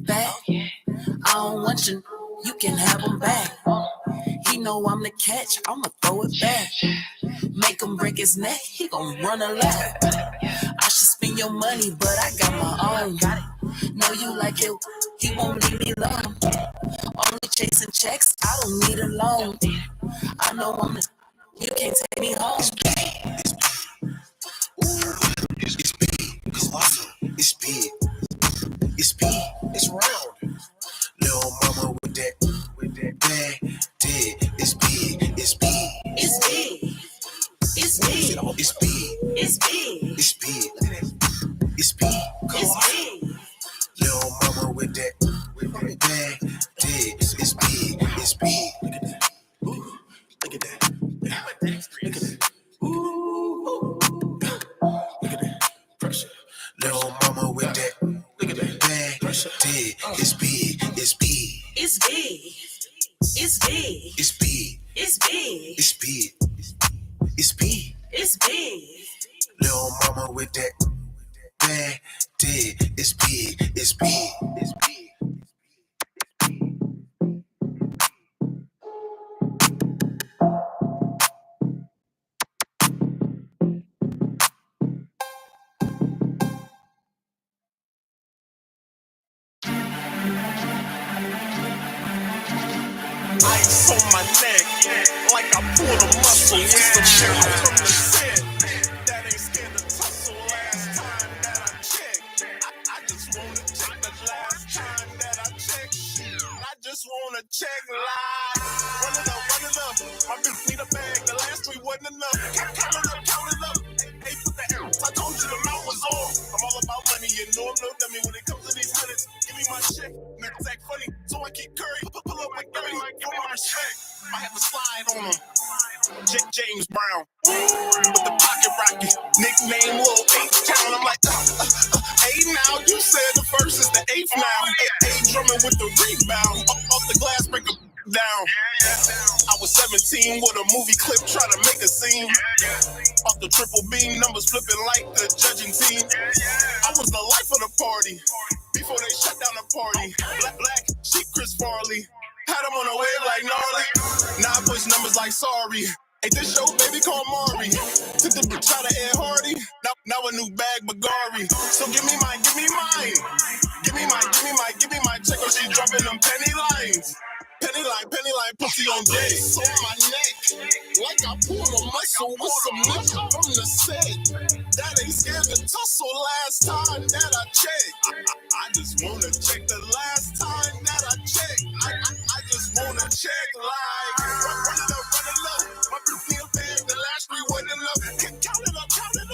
fat. I don't want you, you can have him back. He know I'm the catch, I'ma throw it back. Make him break his neck, he gon' run a lap. I should spend your money, but I got my own. Know you like it, he won't leave me alone. Only chasing checks, I don't need a loan. I know I'm the, you can't take me home. It's B, colossal, it's big, it's B, it's round. Little mama with that bag, it's B, it's B, It's big, it's big, it's B, it's big, it's B, it's B, it's big. Little mama with that bag, it's B, it's B. Look at that, look at that, look at that. Look at that pressure. Little mama with that, look at that bag, it's B, it's B, It's big, it's big, it's B, it's big, it's B, it's B. it's big. Little mama with that bag, it's B, it's B, it's B. Ice on my neck, like I pulled a muscle with some shit from the set. That ain't scared to tussle last time that I checked. I just wanna check the last time that I checked. I just wanna check live. Run it up. My bitch need a bag, the last three wasn't enough. Count it up. Hey, put the L. I told you the mouth was on. I'm all about money, you know I'm no dummy when it comes to these hundreds. Give me my check, niggas act funny, so I keep curry. Pull up my dirty, give my respect. I have to slide on him. James Brown, with the pocket rocket, nickname Lil H-Town. I'm like, hey now, you said the first is the eighth now. Hey, drumming with the rebound, off the glass, break a down. I was 17 with a movie clip trying to make a scene. Off the triple beam, numbers flipping like the judging team. I was the life of the party before they shut down the party. Black, sheep Chris Farley. Had him on a wave like gnarly. Now I push numbers like sorry. Hey, this show, baby, call Mari. Took the bitch out of Ed Hardy. Now a new bag, Bagari. So give me mine. Give me my check or she dropping them penny lines. Penny line, pussy on day. So on my neck, like I pulled a muscle with some nigga from the set. That ain't scared to tussle last time that I checked. I just wanna check the last time that I checked. I just wanna check live. Run it up. My bitch need a bag, the last three wasn't enough. Count it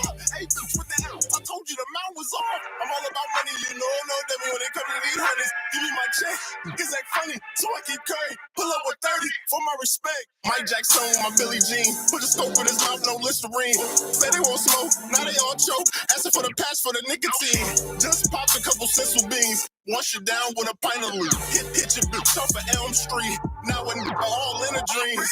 up. Hey, bitch, with the L. I told you the mouth was off. I'm all about money, you know that when it comes to these hundreds. Give me my check, niggas act funny, so I keep curry. Pull up with 30 for my respect. Mike Jackson with my Billie Jean. Put a scope in his mouth, no Listerine. Say they won't smoke, now they all choke. Asking for the patch for the nicotine. Just popped a couple sensual beans. Once you're down with a pint of leaf. Hit your bitch off of Elm Street. Now when all in a dreams.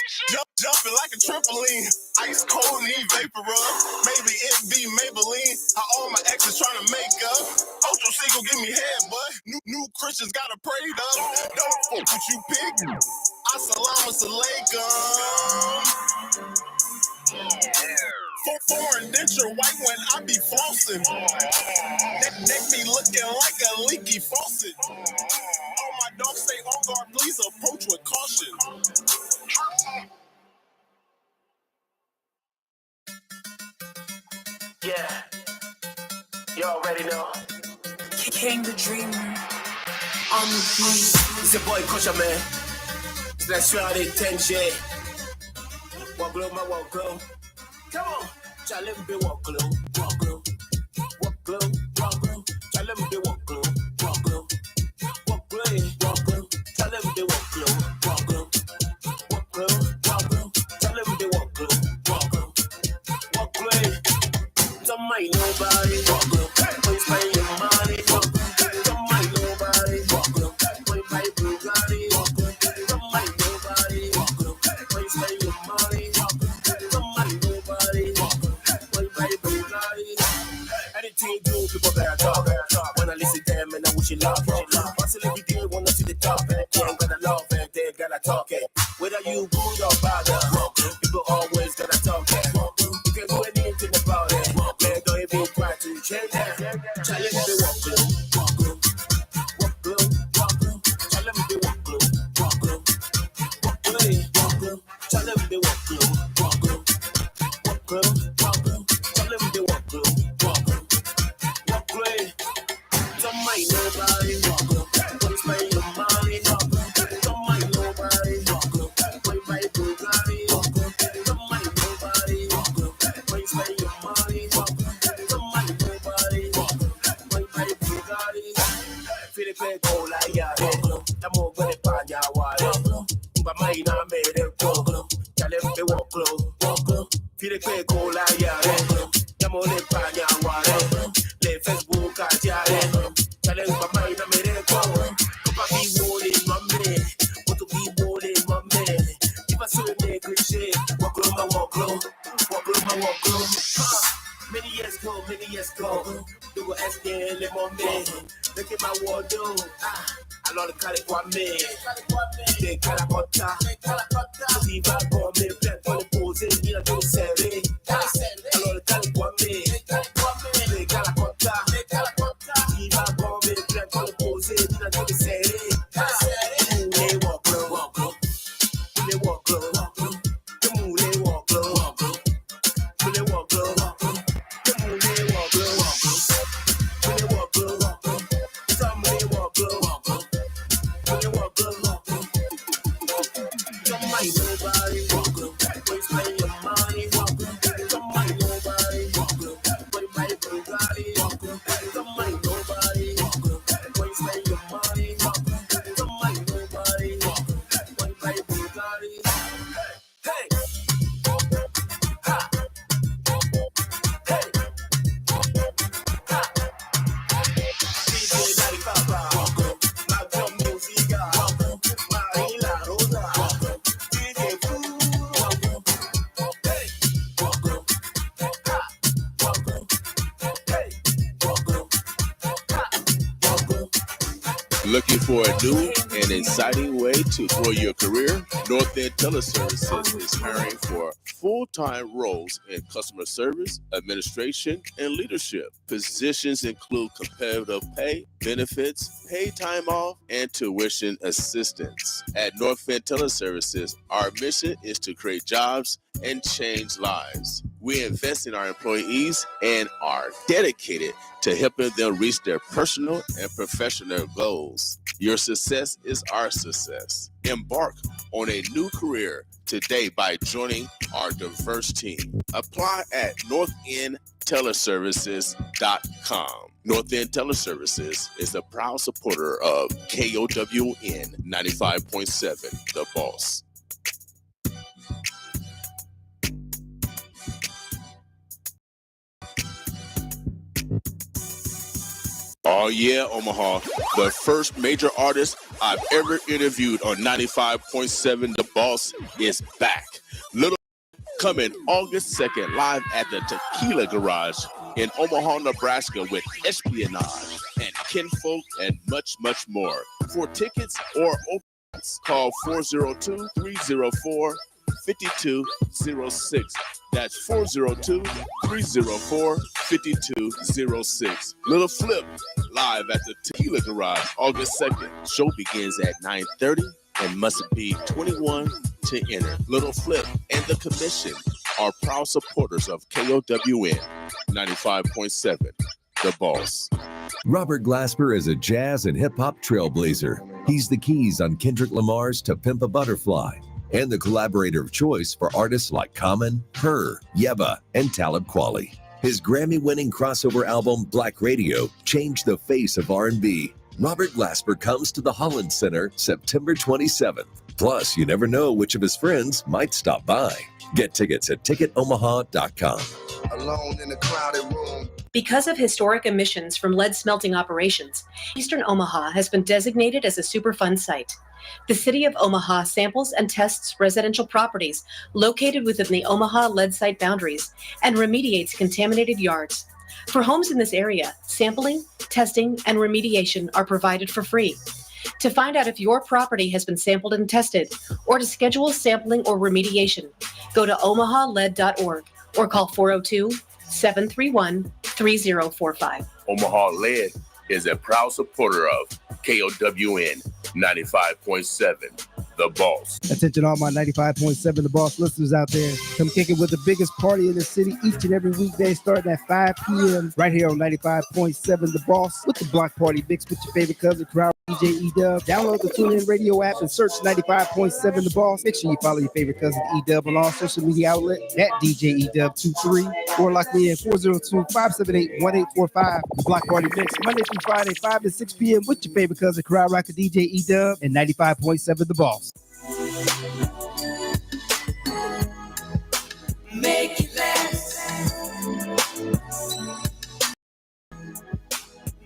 Jumping like a trampoline. Ice cold, need vapor rub. Maybe it be Maybelline. How all my exes trying to make up. Ocho Seagull give me head, but new Christians gotta pray up. Don't fuck what you pick. Assalamu alaikum. Foreign denture white when I be flossing. Neck be looking like a leaky faucet. All my dogs stay on guard, please approach with caution. Yeah, you already know. King the Dreamer on the beat. It's your boy Kosha, man. It's that soirée 10J. Walk low, my walk low. Come on. Tell him be walk low, walk low. Walk low, walk low. Tell him be walk low, walk low. Walk low, walk low. Tell him be walk low, walk low. Walk low, walk low. Tell him be walk low, walk low. Walk low. Don't mind nobody, walk low. When you spend your money, walk low. Don't mind nobody, walk low. When you buy Bugatti, walk low. Don't mind nobody, walk low. When you spend your money. love, hustle every day, wanna see the top, and gotta love, and they gotta talk, whether you good or bad, people always gotta talk, you can do anything about it, man, don't even try to change it, challenge the walk glow, challenge the walk glow, challenge the walk glow, challenge the walk glow, some might nobody don't spend your money, some might nobody don't buy Bugatti, some might nobody don't spend your money, some might nobody don't buy Bugatti. Philippe go like ya, the more when it pan ya wale, but mine I made it go, tell him to walk low, Philippe go like ya, the more it pan ya wale, le Facebook at ya, tell him my mind I made it go, come be rolling my man, want to be rolling my man, if I saw a nigga shit, walk low, my walk low, walk low. Many years ago, you go ask me, let my man, look at my wardrobe. I love the California, they Calacota, see if I go, me plan for the poses, you know, do Saturday. I love the California, they Calacota, see if I go, me plan for the poses, you know, do Saturday. They walk low, they walk low, they walk low, they walk low. Looking for a new and exciting way to grow your career? North End Teleservices is hiring for full-time roles in customer service, administration, and leadership. Positions include competitive pay, benefits, paid time off, and tuition assistance. At North End Teleservices, our mission is to create jobs and change lives. We invest in our employees and are dedicated to helping them reach their personal and professional goals. Your success is our success. Embark on a new career today by joining our diverse team. Apply at northendteleservices.com. North End Teleservices is a proud supporter of KOWN 95.7, The Boss. Oh yeah, Omaha. The first major artist I've ever interviewed on 95.7 The Boss is back. Little coming August 2nd live at the Tequila Garage in Omaha, Nebraska with Espionage and Kinfolk and much, much more. For tickets or opens, call 402-304-5206. That's 402-304-5206. Little Flip live at the Tequila Garage August 2nd. Show begins at 9:30 and must be 21 to enter. Little Flip and the Commission are proud supporters of KOWN 95.7, The Boss. Robert Glasper is a jazz and hip-hop trailblazer. He's the keys on Kendrick Lamar's To Pimp a Butterfly and the collaborator of choice for artists like Common, Her, Yeba, and Talib Kweli. His Grammy-winning crossover album, Black Radio, changed the face of R&B. Robert Glasper comes to the Holland Center September 27th. Plus, you never know which of his friends might stop by. Get tickets at ticketomaha.com. Alone in a crowded room. Because of historic emissions from lead smelting operations, Eastern Omaha has been designated as a Superfund site. The City of Omaha samples and tests residential properties located within the Omaha lead site boundaries and remediates contaminated yards. For homes in this area, sampling, testing, and remediation are provided for free. To find out if your property has been sampled and tested, or to schedule sampling or remediation, go to omahaled.org or call 402-731-3045. Omaha Lead is a proud supporter of KOWN 95.7, The Boss. Attention all my 95.7 The Boss listeners out there. Come kick it with the biggest party in the city each and every weekday starting at 5 p.m. right here on 95.7 The Boss with the block party mix with your favorite cousin crowd, DJ E-Dub. Download the TuneIn Radio app and search 95.7 The Boss. Make sure you follow your favorite cousin E-Dub on all social media outlets at DJ E-Dub23 or lock me in 402-578-1845. The block party mix Monday through Friday 5 to 6 p.m. with your favorite cousin crowd rocker DJ E-Dub and 95.7 The Boss. Make it last.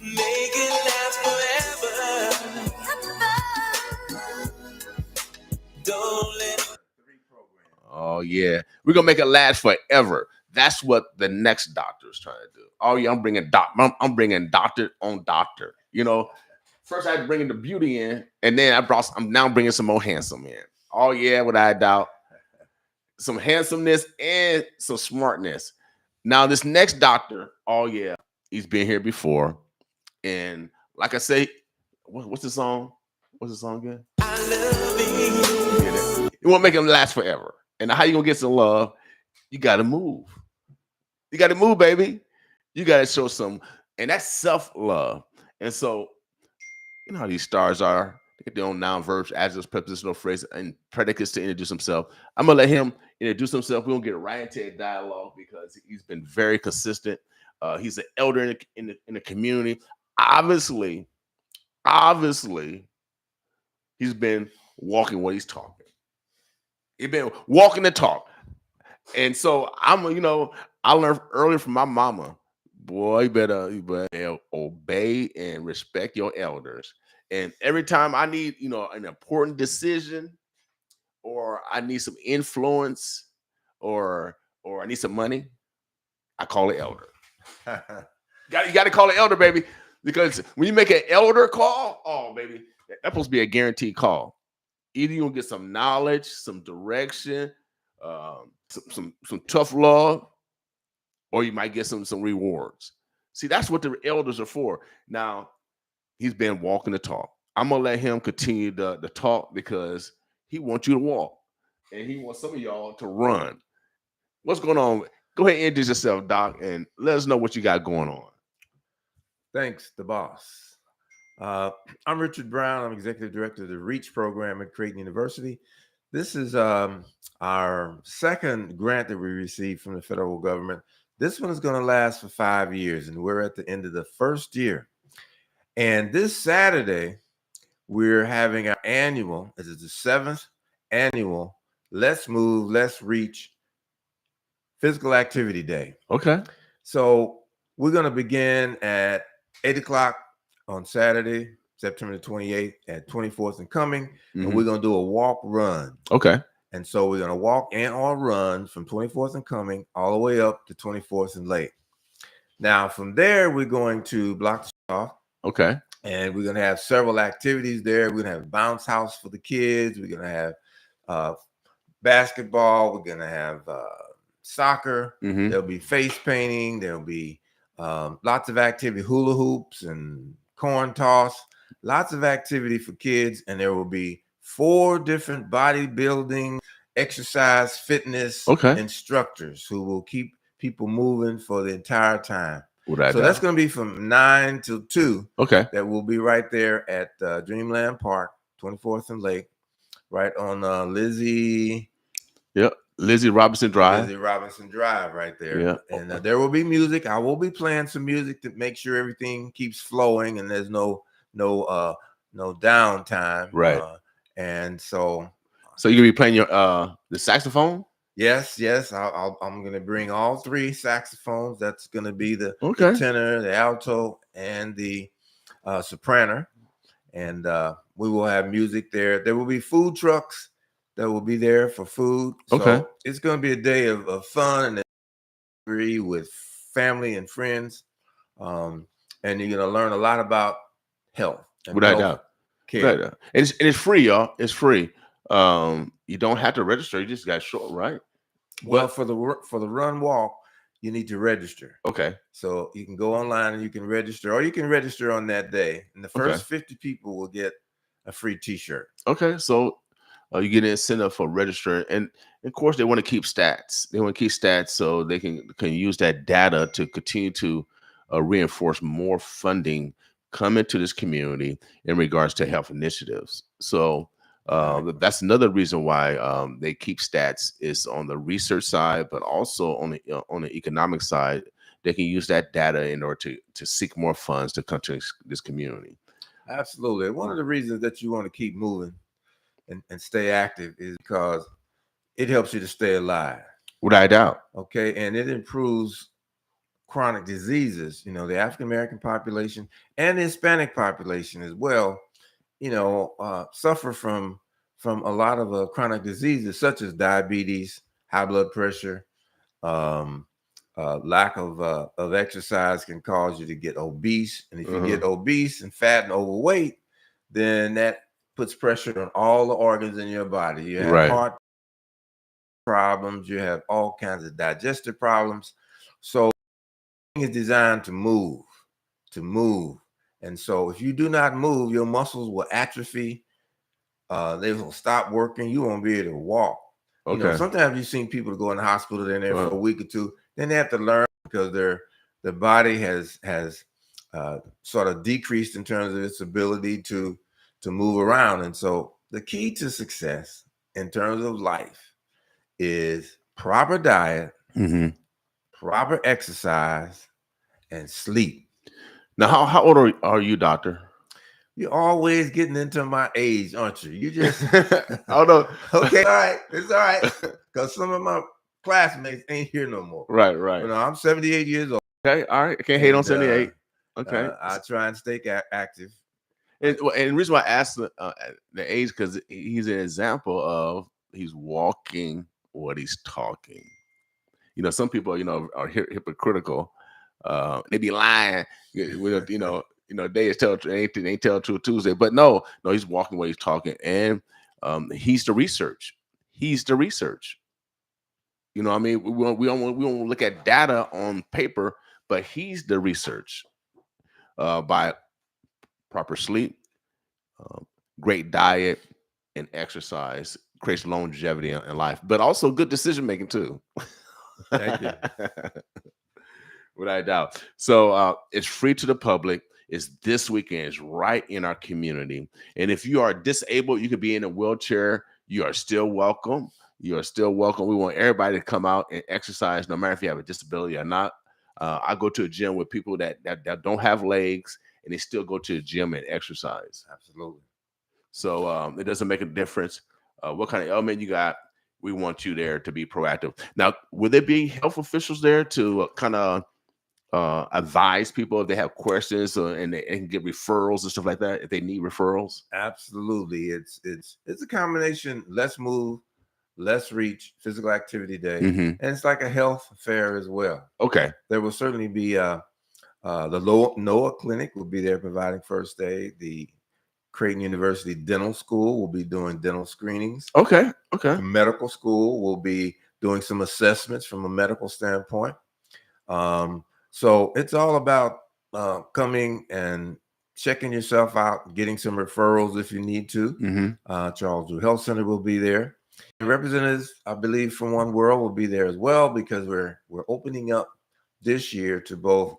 Make it last forever. Don't let it. Oh yeah, we're gonna make it last forever. That's what the next doctor is trying to do. Oh yeah, I'm bringing doctor on doctor. You know, first I had to bring the beauty in, and then I'm now bringing some more handsome in. Oh yeah, without a doubt, some handsomeness and some smartness. Now this next doctor, oh yeah, he's been here before, and like I say, what's the song? What's the song again? I love you. You want to make him last forever. And how you gonna get some love? You gotta move. You gotta move, baby. You gotta show some, and that's self-love. And so, you know how these stars are. They get their own noun, verbs, adjectives, prepositional phrase, and predicates to introduce himself. I'm gonna let him introduce himself. We're gonna get right into a dialogue because he's been very consistent. He's an elder in the community. Obviously, he's been walking what he's talking. He's been walking the talk. And so I learned earlier from my mama, boy, you better obey and respect your elders. And every time I need, an important decision, or I need some influence, or I need some money, I call an elder. You got to call an elder, baby, because when you make an elder call, oh, baby, that's supposed to be a guaranteed call. Either you're gonna get some knowledge, some direction, some tough love, or you might get some rewards. See, that's what the elders are for. Now, he's been walking the talk. I'm gonna let him continue the talk because he wants you to walk, and he wants some of y'all to run. What's going on? Go ahead and introduce yourself, Doc, and let us know what you got going on. Thanks, the boss. I'm Richard Brown. I'm executive director of the REACH program at Creighton University. This is our second grant that we received from the federal government. This one is going to last for 5 years, and we're at the end of the first year. And this Saturday, we're having our annual, this is the 7th annual Let's Move, Let's Reach Physical Activity Day. Okay. So we're going to begin at 8 o'clock on Saturday, September the 28th at 24th and Cumming, and we're going to do a walk run. Okay. And so we're going to walk and or run from 24th and Cumming all the way up to 24th and Lake. Now, from there, we're going to block the off. Okay. And we're going to have several activities there. We're going to have a bounce house for the kids. We're going to have basketball. We're going to have soccer. There'll be face painting. There'll be lots of activity, hula hoops and corn toss, lots of activity for kids. And there will be 4 different bodybuilding, exercise, fitness instructors who will keep people moving for the entire time. So that's going to be from 9 till 2. Okay. That will be right there at Dreamland Park, 24th and Lake, right on Lizzie. Yep. Lizzie Robinson Drive. Lizzie Robinson Drive right there. Yeah. And there will be music. I will be playing some music to make sure everything keeps flowing and there's no downtime. Right. And so you're gonna be playing your the saxophone? Yes. I'm gonna bring all 3 saxophones. That's gonna be the tenor, the alto, and the soprano. And we will have music there. There will be food trucks that will be there for food. So it's going to be a day of fun and with family and friends, and you're gonna learn a lot about health and Without health doubt. care. Without doubt. And it's free, y'all. It's free. You don't have to register. You just got short, right? Well, for the run walk, you need to register. Okay. So you can go online and you can register, or you can register on that day, and the first 50 people will get a free T-shirt. Okay, so you get an incentive for registering, and of course they want to keep stats. They want to keep stats so they can use that data to continue to reinforce more funding coming to this community in regards to health initiatives. So that's another reason why they keep stats is on the research side, but also on the economic side. They can use that data in order to seek more funds to come to this community. Absolutely. One of the reasons that you want to keep moving and stay active is because it helps you to stay alive. Without doubt. Okay. And it improves chronic diseases. You know, the African American population and the Hispanic population as well, you know, suffer from a lot of chronic diseases such as diabetes, high blood pressure, lack of exercise can cause you to get obese. And if you get obese and fat and overweight, then that puts pressure on all the organs in your body. You have heart problems, you have all kinds of digestive problems. So it's designed to move. And so if you do not move, your muscles will atrophy. They will stop working. You won't be able to walk. You know, sometimes you've seen people go in the hospital, they're in there for a week or two. Then they have to learn because their body has sort of decreased in terms of its ability to move around. And so the key to success in terms of life is proper diet, proper exercise, and sleep. Now, how old are you, doctor? You're always getting into my age, aren't you? You just oh no. Okay, all right. It's all right. Because some of my classmates ain't here no more. Right. You know, I'm 78 years old. Okay, all right. I can't hate on 78. Okay. I try and stay active. And the reason why I asked the age, because he's an example of he's walking what he's talking. You know, some people, you know, are hypocritical. They be lying. They ain't tell truth Tuesday. But no, he's walking what he's talking, and he's the research. He's the research. You know what I mean? We don't look at data on paper, but he's the research. By proper sleep, great diet, and exercise creates longevity in life, but also good decision making too. Thank you. Without a doubt. So it's free to the public. It's this weekend. It's right in our community. And if you are disabled, you could be in a wheelchair. You are still welcome. You are still welcome. We want everybody to come out and exercise, no matter if you have a disability or not. I go to a gym with people that don't have legs, and they still go to the gym and exercise. Absolutely. So it doesn't make a difference what kind of ailment you got. We want you there to be proactive. Now, will there be health officials there to kind of advise people if they have questions and they can get referrals and stuff like that if they need referrals? Absolutely. It's a combination. Let's move, let's reach physical activity day. And it's like a health fair as well. Okay. There will certainly be the NOAA clinic will be there providing first aid. The Creighton University Dental School will be doing dental screenings. Okay. The medical school will be doing some assessments from a medical standpoint. So it's all about coming and checking yourself out, getting some referrals if you need to. Charles Drew Health Center will be there. The representatives, I believe, from One World will be there as well, because we're opening up this year to both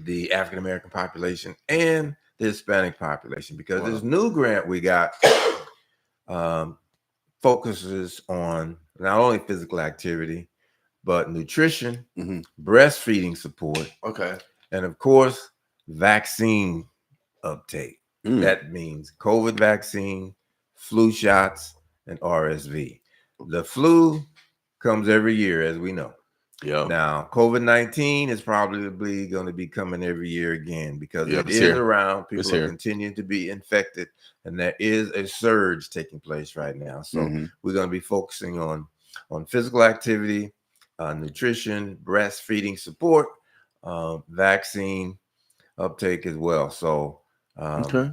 the African American population and the Hispanic population, because this new grant we got focuses on not only physical activity, but nutrition, breastfeeding support, and of course, vaccine uptake. That means COVID vaccine, flu shots, and RSV. The flu comes every year, as we know. Now, COVID-19 is probably going to be coming every year again, because it is around. People are continuing to be infected, and there is a surge taking place right now. So we're going to be focusing on physical activity nutrition, breastfeeding support, vaccine uptake as well. So, okay.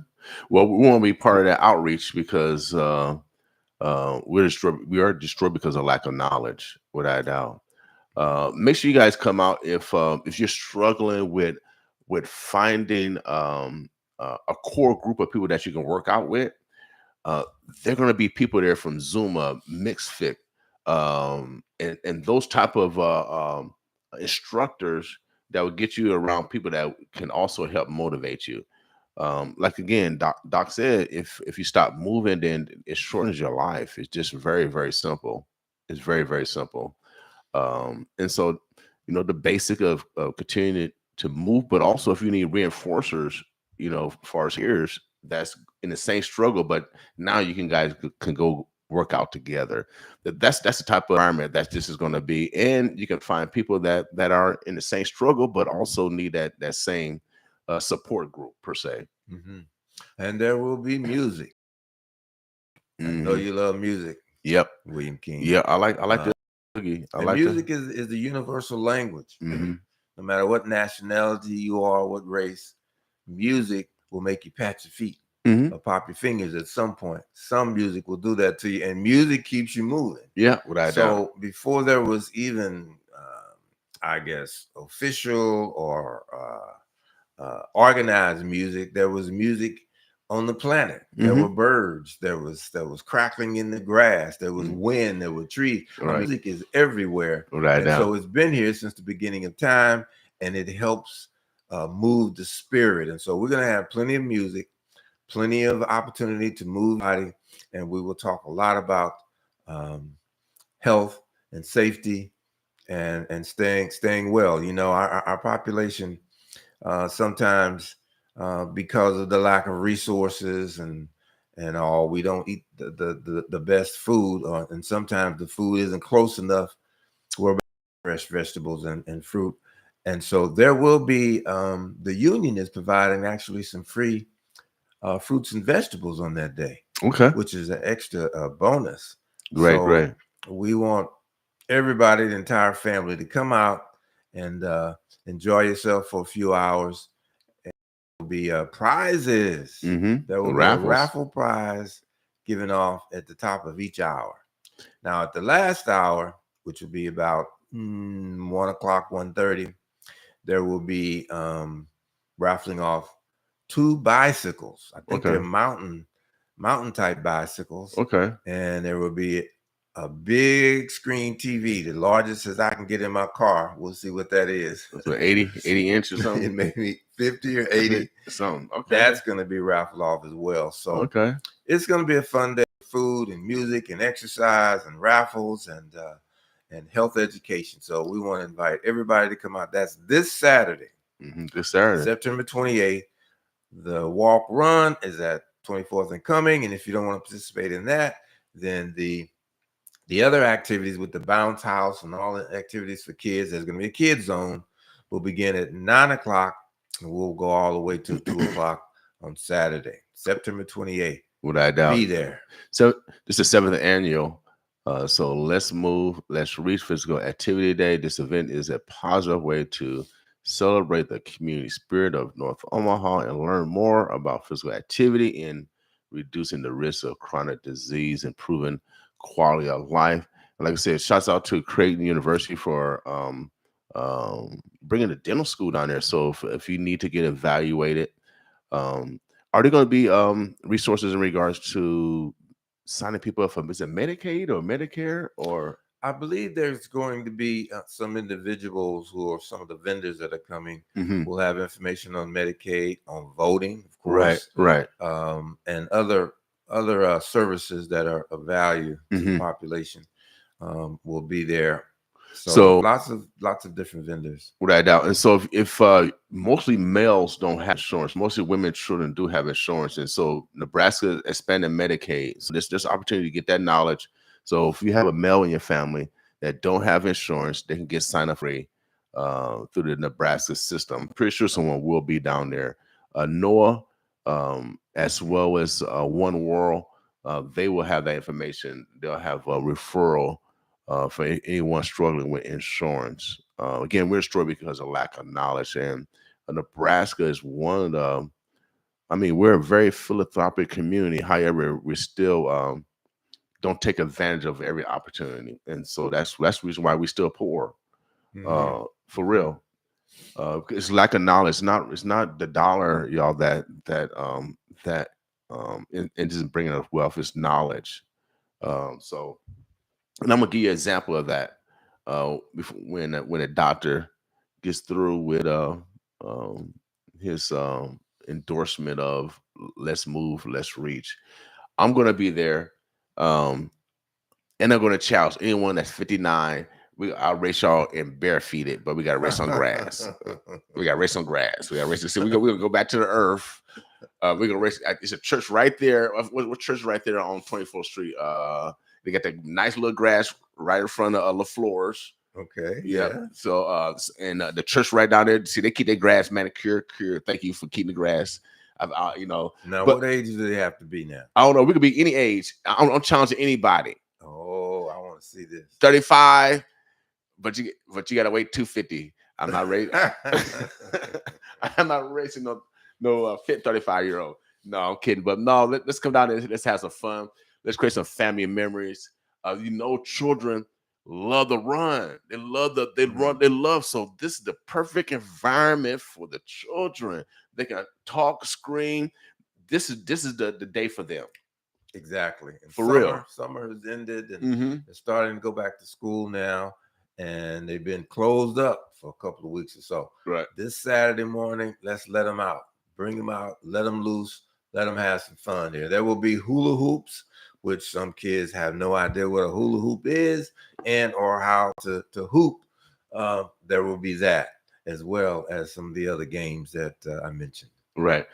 Well, we want to be part of that outreach because we are destroyed because of lack of knowledge, without a doubt. Make sure you guys come out if you're struggling with finding a core group of people that you can work out with. They're going to be people there from Zuma, Mixfit, and those type of instructors that will get you around people that can also help motivate you. Like again, Doc said, if you stop moving, then it shortens your life. It's just very, very simple. It's very, very simple. And so, the basic of continuing to move, but also if you need reinforcers, as far as years, that's in the same struggle, but now you can go work out together. That's the type of environment that this is going to be, and you can find people that are in the same struggle, but also need that same support group per se. Mm-hmm. And there will be music. I know you love music. Yep, William King. Yeah, I like the music is the universal language. Mm-hmm. No matter what nationality you are, what race, music will make you pat your feet or pop your fingers at some point. Some music will do that to you, and music keeps you moving. Yeah, without a doubt. So before there was even, I guess, official or organized music, there was music on the planet. There were birds. There was crackling in the grass. There was wind. There were trees. Right. Music is everywhere. Right. So it's been here since the beginning of time, and it helps move the spirit. And so we're going to have plenty of music, plenty of opportunity to move the body, and we will talk a lot about health and safety and staying well. Our population sometimes, because of the lack of resources and all, we don't eat the best food, and sometimes the food isn't close enough where fresh vegetables and fruit. And so there will be, the union is providing actually some free fruits and vegetables on that day. Okay. Which is an extra bonus. Great. We want everybody, the entire family, to come out and enjoy yourself for a few hours. And there will be prizes. There will be a raffle prize given off at the top of each hour. Now, at the last hour, which will be about 1 o'clock, 1:30, there will be raffling off 2 bicycles. I think they're mountain type bicycles. Okay. And there will be a big screen TV, the largest as I can get in my car. We'll see what that is. So 80 inch or something? Maybe 50 or 80. Something. Okay. That's going to be raffled off as well. So it's going to be a fun day. Food and music and exercise and raffles and health education. So we want to invite everybody to come out. That's this Saturday. This Saturday. September 28th. The walk run is at 24th and Cumming. And if you don't want to participate in that, then the other activities with the bounce house and all the activities for kids, there's going to be a kids zone, will begin at 9 o'clock and we'll go all the way to 2 o'clock on Saturday, September 28th. Without a doubt. Be there. So this is the 7th annual. So let's move. Let's reach Physical Activity Day. This event is a positive way to celebrate the community spirit of North Omaha and learn more about physical activity in reducing the risk of chronic disease, improving quality of life. And like I said, shouts out to Creighton University for bringing the dental school down there. So if you need to get evaluated, are there going to be resources in regards to signing people up for, is it Medicaid or Medicare? Or I believe there's going to be some individuals who are some of the vendors that are coming will have information on Medicaid, on voting, of course, right, and other services that are of value to the population will be there. So lots of different vendors, without a doubt. And so if mostly males don't have insurance, mostly women and children do have insurance, and so Nebraska expanded Medicaid. So there's opportunity to get that knowledge. So if you have a male in your family that don't have insurance, they can get sign up free through the Nebraska system. I'm pretty sure someone will be down there. NOAA, as well as One World, they will have that information. They'll have a referral for anyone struggling with insurance. Again, we're struggling because of lack of knowledge, and Nebraska is one of the. I mean, we're a very philanthropic community. However, we still don't take advantage of every opportunity, and so that's the reason why we still poor. For real. It's lack of knowledge. It's not the dollar, y'all, that it isn't bringing us wealth. It's knowledge. So, and I'm gonna give you an example of that. When a doctor gets through with his endorsement of let's move, let's reach, I'm gonna be there, and I'm gonna challenge anyone that's 59. I'll race y'all in barefooted, but we got to race on grass. We got to race on grass. We got to race. So we're gonna go back to the earth. We're gonna race. It's a church right there. What church right there on 24th Street? They got that nice little grass right in front of LaFleur's. Okay. Yeah. So and the church right down there. See, they keep their grass manicured. Thank you for keeping the grass. Now, but, what age do they have to be now? I don't know. We could be any age. I'm challenging anybody. Oh, I want to see this. 35, but you got to wait 250. I'm not ready. I'm not racing no fit 35-year-old. No, I'm kidding. But no, let's come down and let's have some fun. Let's create some family memories. Children love the run. They love run. They love. So this is the perfect environment for the children. They can talk, scream. This is the day for them. Exactly. And real. Summer has ended, and they're starting to go back to school now, and they've been closed up for a couple of weeks or so. Right. This Saturday morning, let's let them out. Bring them out. Let them loose. Let them have some fun there. There will be hula hoops, which some kids have no idea what a hula hoop is and or how to hoop. There will be that, as well as some of the other games that I mentioned. Right.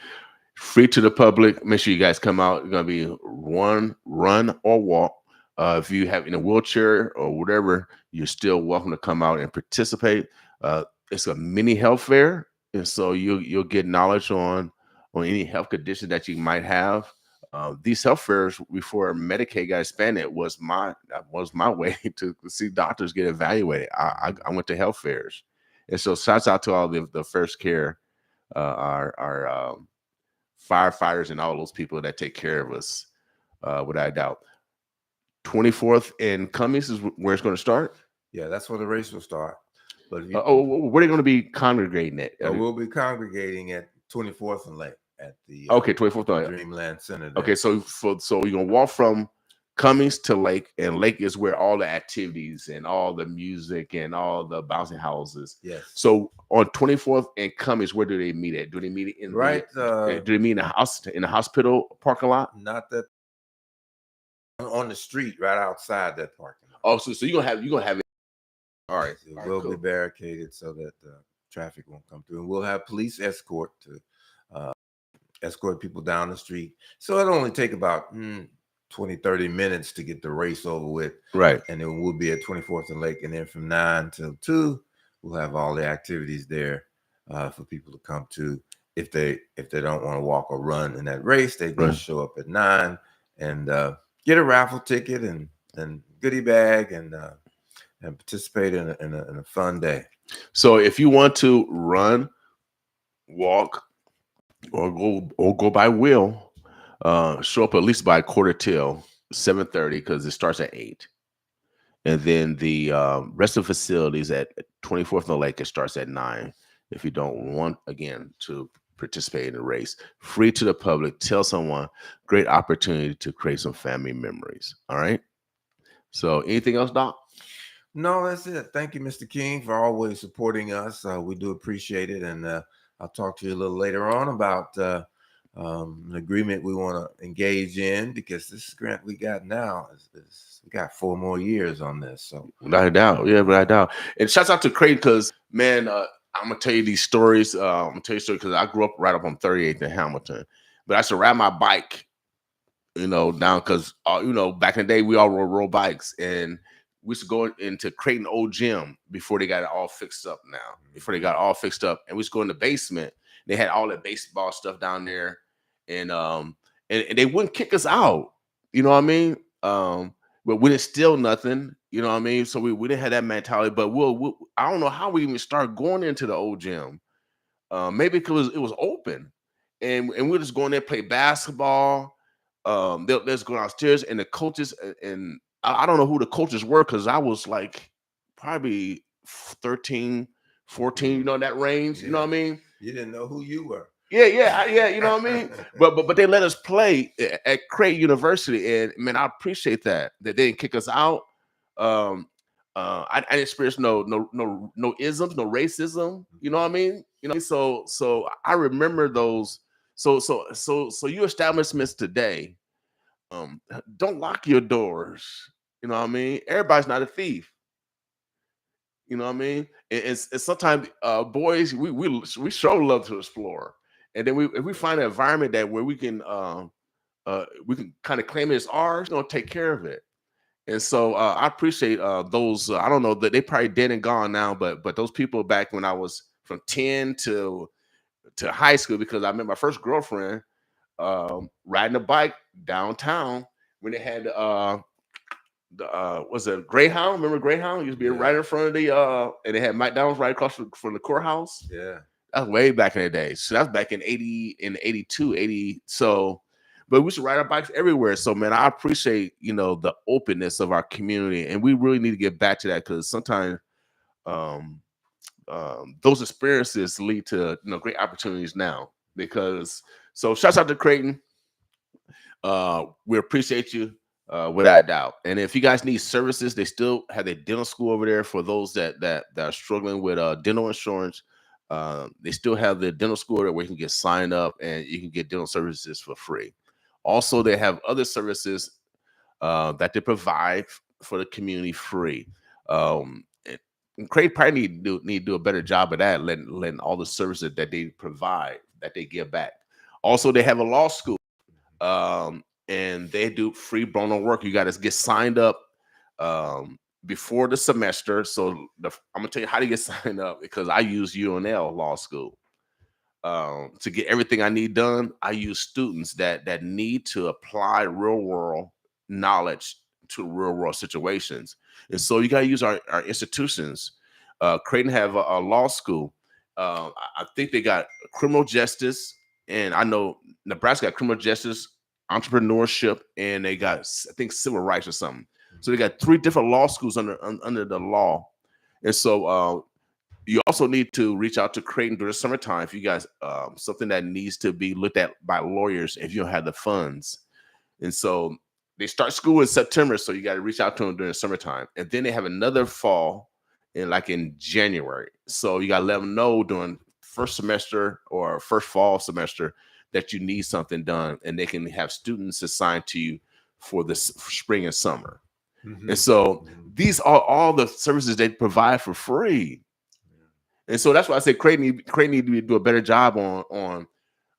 Free to the public. Make sure you guys come out. It's gonna be run or walk. If you have in a wheelchair or whatever, you're still welcome to come out and participate. It's a mini health fair, and so you'll get knowledge on any health condition that you might have. These health fairs before Medicaid got expanded was my way to see doctors get evaluated. I went to health fairs, and so shouts out to all the first care, our firefighters and all those people that take care of us, without a doubt. 24th and Cummings is where it's going to start. Yeah, that's where the race will start. But where are they going to be congregating at? We'll be congregating at 24th and Lake at the 24th and Dreamland Center. Okay, so you're gonna walk from Cummings to Lake, and Lake is where all the activities and all the music and all the bouncing houses. Yes. So on 24th and Cummings, where do they meet at? Do they meet in do they meet in the hospital parking lot? Not that on the street, right outside that parking lot. Oh, so you're gonna have it. All right. It will be barricaded so that traffic won't come through, and we'll have police escort to escort people down the street. So it'll only take about 20-30 minutes to get the race over with. Right. And then we'll be at 24th and Lake, and then from 9 till 2, we'll have all the activities there for people to come to. If they don't want to walk or run in that race, they just show up at 9 and get a raffle ticket and goodie bag and participate in a fun day. So if you want to run, walk, or go by wheel, show up at least by 7:30 because it starts at 8, and then the rest of the facilities at 24th and Lake, it starts at 9. If you don't want again to participate in the race, free to the public. Tell someone. Great opportunity to create some family memories. All right. So anything else, Doc? No, that's it. Thank you, Mr. King, for always supporting us. We do appreciate it, and I'll talk to you a little later on about an agreement we want to engage in, because this grant we got now is we got 4 more years on this. So without a doubt, yeah, without a doubt. And shouts out to Creighton because, man, I'm gonna tell you these stories. I'm gonna tell you a story because I grew up right up on 38th in Hamilton, but I used to ride my bike, down because back in the day we all rode bikes, and we used to go into Creighton old gym before they got it all fixed up now. Before they got it all fixed up, and we used to go in the basement. They had all the baseball stuff down there, and they wouldn't kick us out. You know what I mean? but we didn't steal nothing. You know what I mean? So we didn't have that mentality. But I don't know how we even started going into the old gym. Maybe because it was open, and we're just going there play basketball. Let's go downstairs, and the coaches and I don't know who the coaches were because I was like probably 13, 14, you know, in that range. You know what I mean? You didn't know who you were. Yeah, you know what I mean. But they let us play at Creighton University, and man, I appreciate that they didn't kick us out. I didn't experience no isms, no racism. You know what I mean? You know, so I remember those. So you establishments today, don't lock your doors. You know what I mean? Everybody's not a thief. You know what I mean? And sometimes boys, we show love to explore, and then if we find an environment where we can kind of claim it as ours, take care of it. And so I appreciate those. I don't know that they probably dead and gone now, but those people back when I was from 10 to high school, because I met my first girlfriend riding a bike downtown when they had was it Greyhound? Remember Greyhound? It used to be right in front of the and they had McDonald's right across from the courthouse. Yeah. That's way back in the day. So that's back in 82, 80. So, but we should ride our bikes everywhere. So, man, I appreciate, the openness of our community. And we really need to get back to that because sometimes those experiences lead to, great opportunities now. So shouts out to Creighton. We appreciate you without doubt. And if you guys need services, they still have their dental school over there for those that are struggling with dental insurance. They still have the dental school where you can get signed up and you can get dental services for free. Also, they have other services that they provide for the community free. And Craig probably need to do a better job of that, letting all the services that they provide, that they give back. Also, they have a law school, and they do free bono work. You got to get signed up before the semester. So I'm gonna tell you how to get signed up because I use UNL Law School to get everything I need done. I use students that need to apply real world knowledge to real world situations, and so you got to use our institutions. Creighton have a law school. I think they got criminal justice, and I know Nebraska got criminal justice, entrepreneurship, and they got, I think, civil rights or something. So they got 3 different law schools under the law. And so you also need to reach out to Creighton during the summertime if you guys something that needs to be looked at by lawyers if you don't have the funds. And so they start school in September, so you got to reach out to them during the summertime. And then they have another fall in January. So you got to let them know during first semester or first fall semester that you need something done, and they can have students assigned to you for this spring and summer. And so these are all the services they provide for free. And so that's why I say Creighton need to do a better job on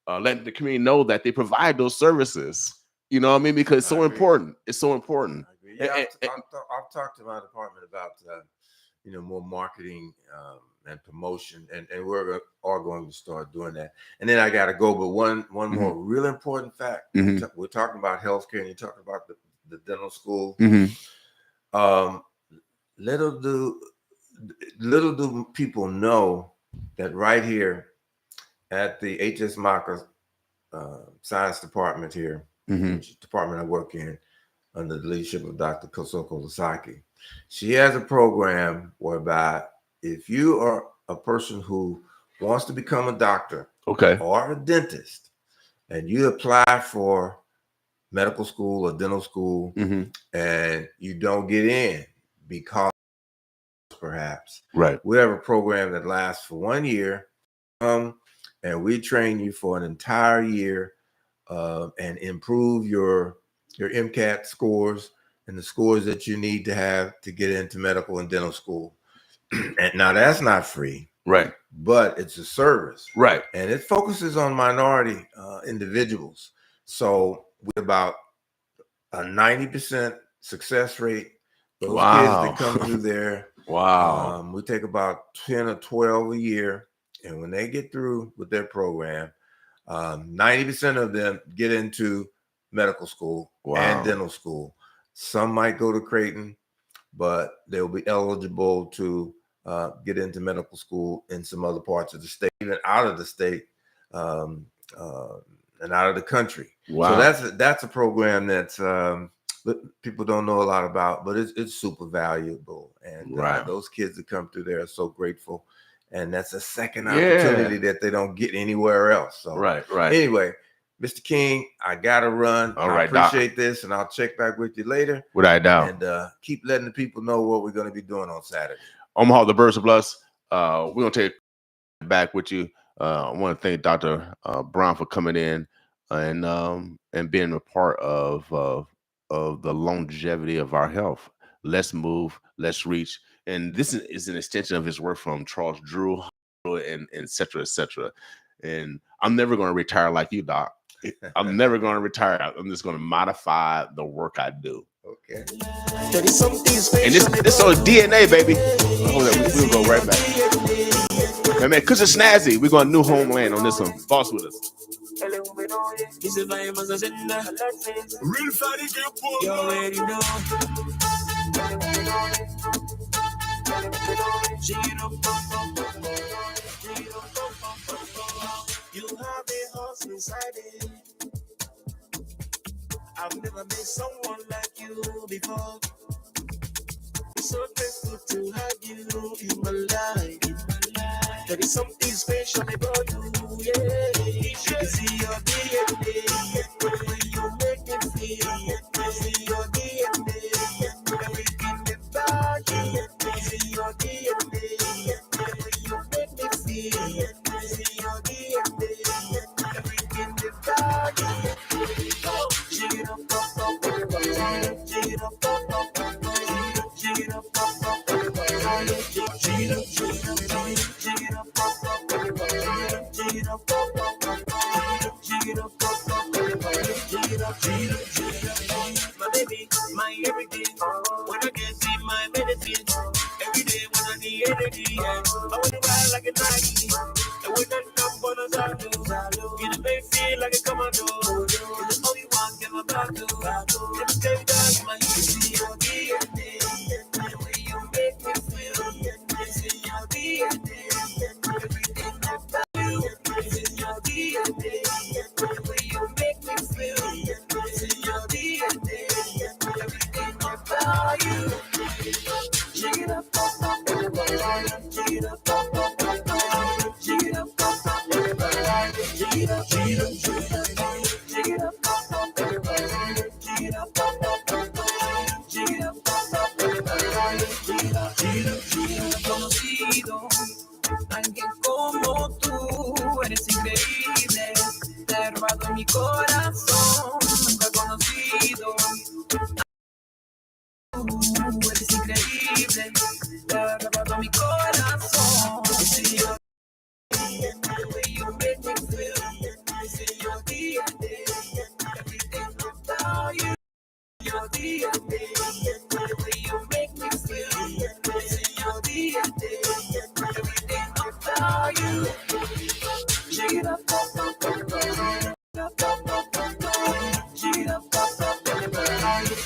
letting the community know that they provide those services. You know what I mean? Because it's so important. It's so important. Yeah, I've talked to my department about more marketing and promotion, and we're all going to start doing that. And then I got to go, but one more real important fact. We're talking about healthcare, and you're talking about the dental school. Little do people know that right here at the H.S. Maka science department here, which department I work in, under the leadership of Dr. Kosoko Lasaki, she has a program whereby if you are a person who wants to become a doctor or a dentist, and you apply for medical school or dental school, and you don't get in because perhaps, we have a program that lasts for 1 year, and we train you for an entire year and improve your MCAT scores and the scores that you need to have to get into medical and dental school. And now that's not free, but it's a service, and it focuses on minority individuals. So with about a 90% success rate, those kids that come through there, we take about 10 or 12 a year, and when they get through with their program, 90% of them get into medical school and dental school. Some might go to Creighton, but they'll be eligible to get into medical school in some other parts of the state, even out of the state, and out of the country. Wow. So that's a program that's people don't know a lot about, but it's super valuable. And those kids that come through there are so grateful. And that's a second opportunity that they don't get anywhere else. So right. Anyway, Mr. King, I gotta run. All I right, appreciate this, and I'll check back with you later. Without doubt. And keep letting the people know what we're going to be doing on Saturday. Omaha, the Birds of Bless. We're gonna take back with you. I want to thank Dr. Brown for coming in and being a part of the longevity of our health. Let's move, let's reach. And this is an extension of his work from Charles Drew and et cetera, et cetera. And I'm never going to retire like you, Doc. I'm never going to retire. I'm just going to modify the work I do. Okay. And this on DNA, baby. Hold on, we'll go right back. Hey, man, cause it's snazzy. We're going to New Homeland on this one. Boss with us. Real fatty get poor. You already know. You have a horse inside it. I've never met someone like you before. So grateful to have you in my life. There is something special about you, yeah. You can see your DNA, the way you make me feel. You see your DNA, everything about you. You see your DNA, the way you make me feel. You see your DNA, everything about you. Shake it up, up, up, up, shake it up, up, up, up, shake it up, up, up, up, shake it up, shake it up, shake it up, up, up, shake it up, up, up, shake it up, up, up, shake it up, shake it up, my baby, my everything. When I get in my medicine, every day when I need energy, I want to ride like a Nike. And when I come on a Zalo, you make me feel like a commando. It's the only one get my back to. Every day that my see your DNA, the way you make me feel. You see your DNA, everything about you. You see your DNA, the way you make me feel. You see your DNA, everything about you. Shake it up, up, up, shake it up, up, up, shake it up, up, up, shake it up, shake it up, shake it up, up, up, shake it up, up, up, shake it up, up, up, shake it up, shake it up, conocido. Alguien como tú, eres increíble, te he robado mi corazón, nunca he conocido. Eres increíble, te he robado mi corazón. See your DNA, the way you make me feel. See your DNA, everything about you. Your DNA, the way you make me feel. See your DNA, everything about you. Shake it up, up, up, up, up, up, up, up, shake it up, up, up, up,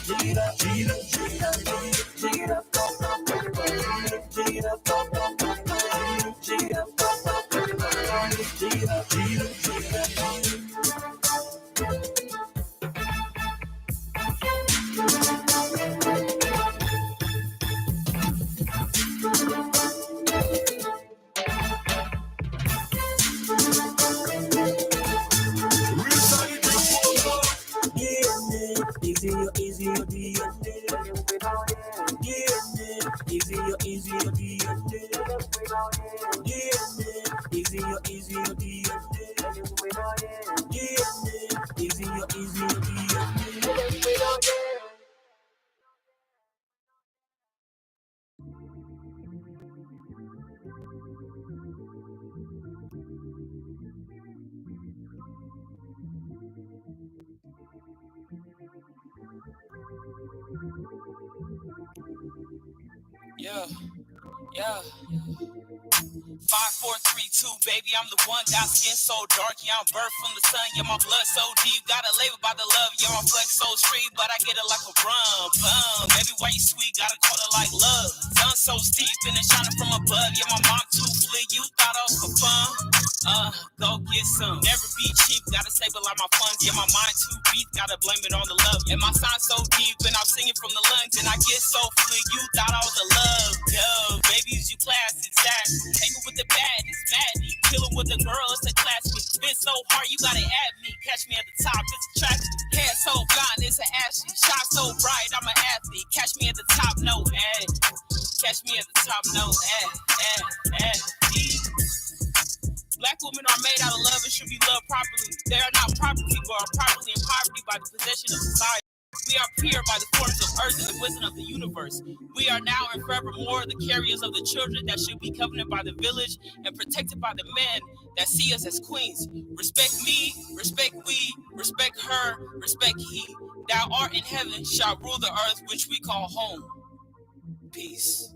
shake it up, shake it up, shake it up, shake it up, up, up, shake it up, up, up, shake it up, up, up, shake it up, shake it up, shake it up. Easy, DNA. Easy, DNA. Yeah. 5, 4, 3, 2, baby, I'm the one. Got skin so dark, yeah, I'm birthed from the sun. Yeah, my blood so deep, got a label by the love. Yeah, my flex so street, but I get it like a rum. Baby, why you sweet? Gotta call it like love. Sun so steep, and it's shining from above. Yeah, my mom too fleet, you thought I was for fun. Go get some. Never be cheap, gotta save it like my funds. Yeah, my mind too weak, gotta blame it on the love. And my sign so deep, and I'm singing from the lungs, and I get so fleet, you thought I was a love. Yo, babies, you classy, sassy. Hanging with the bad, it's madly. Killing with the girl, it's a class me. Been so hard, you gotta add me. Catch me at the top, it's attractive. Hair so blonde, it's an ashy. Shine so bright, I'm an athlete. Catch me at the top, no ad. Catch me at the top, no ad. Black women are made out of love and should be loved properly. They are not property, but are properly in poverty by the possession of society. We are pure by the forms of earth and the wisdom of the universe. We are now and forevermore the carriers of the children that should be covenanted by the village and protected by the men that see us as queens. Respect me, respect we, respect her, respect he. Thou art in heaven shall rule the earth which we call home. Peace.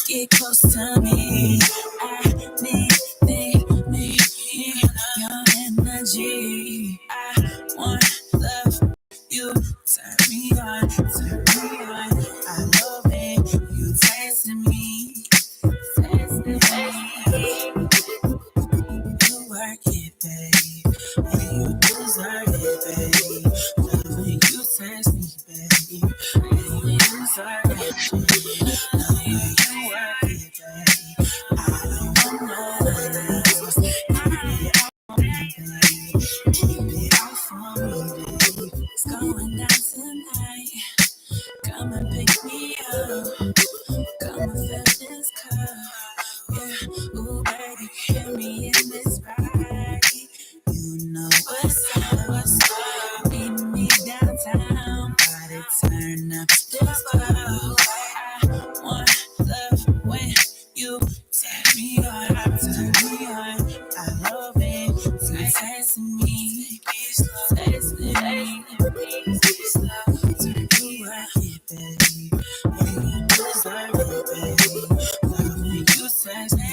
Get close to me. I need your energy. I want love. You turn me on, turn me on. I love it. You tasting me, tasting me. You work it, babe, and you deserve it, babe. Love when you taste me, babe, and you deserve it, babe. Love when you work it, babe. I don't want no one else. Keep it all for me, babe. It's going down tonight. Come and pick me up. Come and fill this cup. Yeah, ooh, baby, hear me in this ride. You know what's up, what's up. Meet me downtown. Body turn up this club. I want love when you turn me on. I love it. So taste me, taste me. Turn you right here, baby. And you deserve it, baby. Love when you taste me,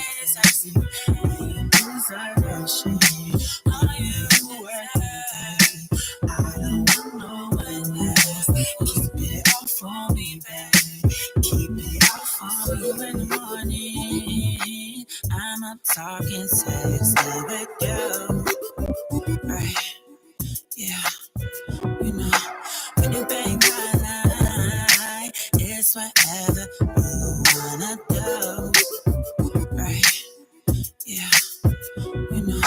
and you deserve that shit. All you worth it, baby. I don't want no one else. Keep it all for me, baby. Keep it all for me in the morning. I'm up talking sexy with you. Right, yeah. You know, when you bang my line, it's whatever you wanna do. Right, yeah. You know,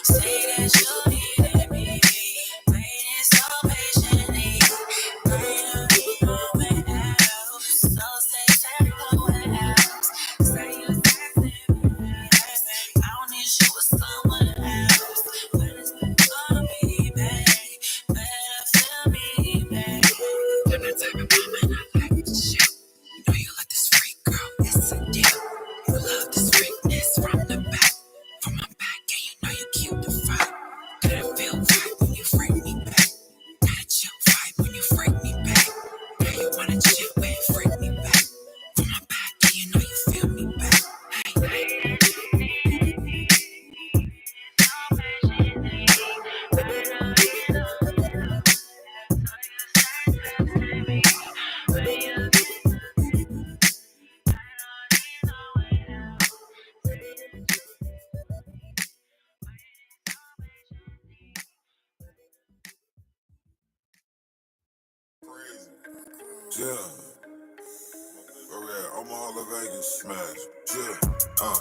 say that you needed me, waiting so patiently. I don't need nowhere else, so stay somewhere else. Say you texting me, I don't need you with someone else. When it's gonna be, babe, better feel me, babe. When I take a moment, I like to shit. You know you like this freak, girl, it's a deal. You love this freakness from the back. From my back, and you know you keep the fight. Yeah. Okay, Omaha, Las Vegas, smash. Yeah.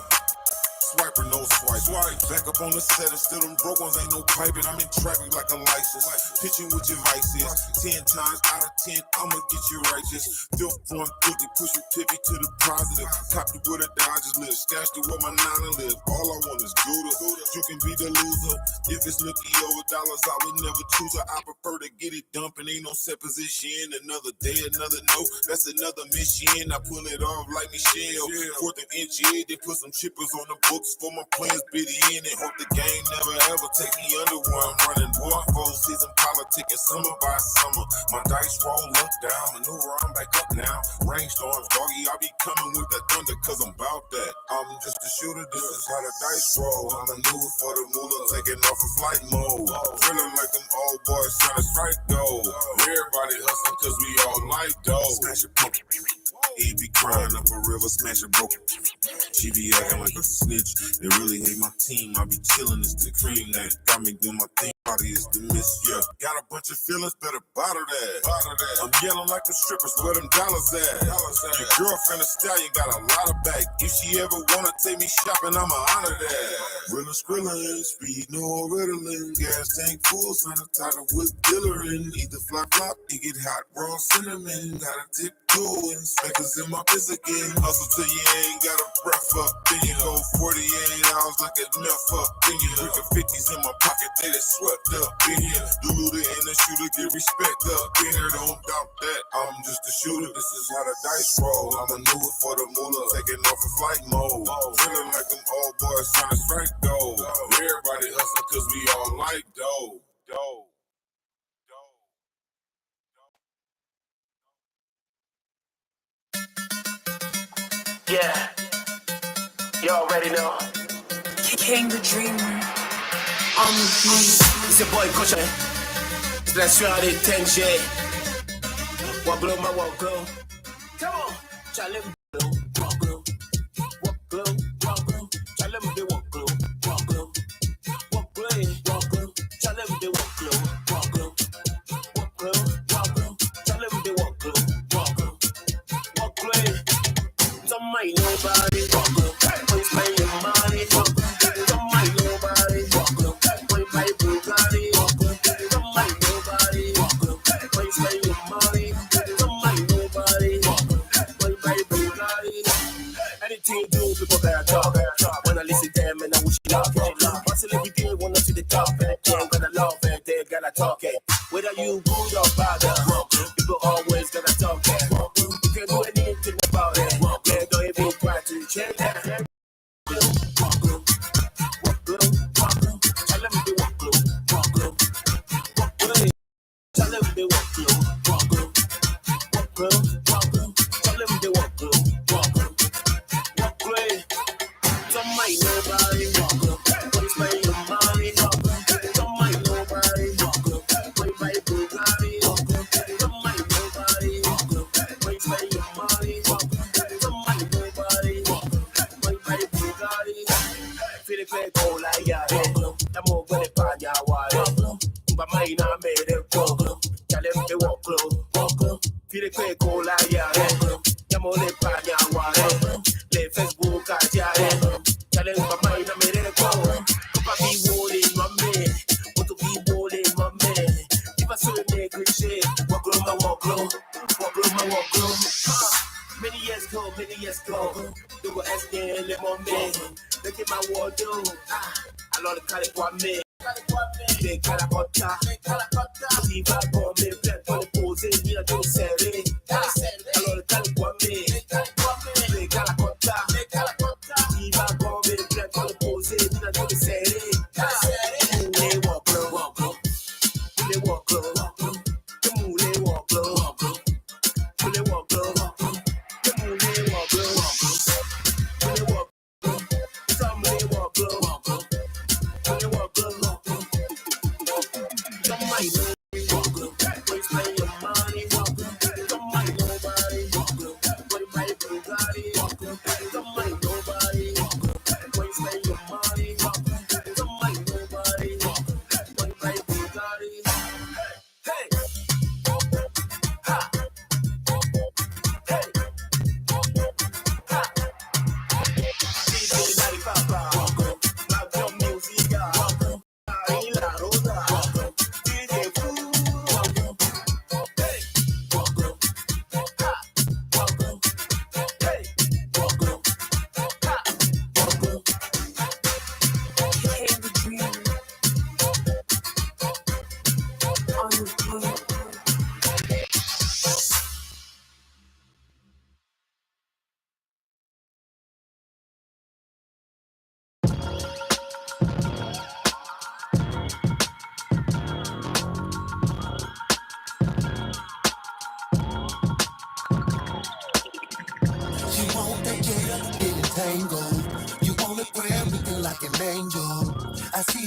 Swiper, no swipe. Back up on the set, and still them broke ones ain't no piping. I'm in traffic like a license. Pitching with your vices. 10 times out of 10, I'ma get you righteous. Feel 150, push your pivot to the positive. Copy with a Dodgers live. Stashed it where my nana live. All I want is Gouda. You can be the loser. If it's looking over dollars, I would never choose her. I prefer to get it dumping. Ain't no set position. Another day, another note. That's another mission. I pull it off like Michelle. Fourth and inch, they put some chippers on the book. For my plans, bid in and hope the game never ever take me under where I'm running. Boy, full season politicking summer by summer. My dice roll up down, maneuver, I'm back up now. Rainstorms, doggy, I be coming with that thunder cause I'm about that. I'm just a shooter, this is how the dice roll. I maneuver for the moolah, taking off in flight mode. Feeling like them old boys trying to strike gold. Everybody hustling cause we all like dough. Smash a pump. He be crying up a river, smash a broke. She be acting like a snitch. They really hate my team. I be chillin', it's the cream that got me doing my thing. Body is the miss, yeah. Got a bunch of feelings, better bottle that. I'm yelling like the strippers, where them dollars at? Your girlfriend a stallion got a lot of back. If she ever wanna take me shopping, I'ma honor that. Rillin', skrillin', speed, no riddling. Gas tank full, sign a title with dillerin'. Either flop, it get hot, raw cinnamon. Gotta tip toe and speckles in my piss again. Hustle till you ain't got a breath up. Then you go 48 hours like a enough up. Then you break the 50s in my pocket, they just swept up in here. Diluted in the shooter, get respect up in here. Don't doubt that, I'm just a shooter. This is how the dice roll. I maneuver for the moolah, taking off in flight mode. Feeling like them old boys trying to strike gold. Everybody hustling cause we all like dough. Yeah, you already know. King the Dreamer on the beat. It's your boy Coach. Let's try the 10J. Walk low, my walk low. Come on, challenge low, walk low, walk low, walk low. Challenge the walk low, walk low, walk low, challenge the walk low, walk low, walk low, walk low. Challenge the walk low, walk low, walk low. Don't mind nobody, walk low. Don't spend your money, walk low. Don't mind nobody, walk low. Don't buy Bugatti, walk low. Don't mind nobody, walk low. Don't spend your money. Don't mind nobody, walk low. Don't buy Bugatti. Anything you do, people better talk. When I listen to them and I wish you love it. Hustle every day, wanna see the top. And they gotta love it, they gotta talk it. Whether you good or bad, people always gotta talk it. You can do anything about it. They don't even try to change it. Walk low, walk low, walk low. Tell them they walk low, walk low, walk low. Tell them they walk low, walk low, walk low, walk low. Tell them they walk low, walk low, walk low. Don't mind nobody, walk low. Don't spend your money, walk low. Don't mind nobody, walk low. Don't buy Bugatti, walk low. Don't mind nobody, walk low. Don't spend your money, walk low. Don't mind nobody, walk low. Don't buy Bugatti. Feel the play go like ya, I'm over the pan ya wire. But mine I made it walk low. Tell them they walk low, walk low. Feel the play go like ya, I'm over the pan ya wire. Let Facebook at ya, tell them my mind I made it go. Papa be rolling my man, want to be rolling my man. If I saw the negligee, walk low, my walk low, walk low, my walk low. Many years ago, they were asking them on me. Look at my wardrobe, I love the color one man. They calacotta, see if I go me, plant on the poses, me I do say. I love the color one man. They calacotta, see if I go me, plant on the poses, me I do say. They walk low, walk low. They walk low, walk low. They walk low, walk low. They walk low, walk low. They walk low, walk low. They walk low. Somebody walk low, walk low. They walk low, walk low. Somebody walk low. Don't spend your money, walk low. Somebody nobody, walk low. Don't buy Bugatti, walk low. Somebody nobody, walk low. Don't spend your money, walk low. Somebody nobody, walk low. Don't buy Bugatti. Hey, ha.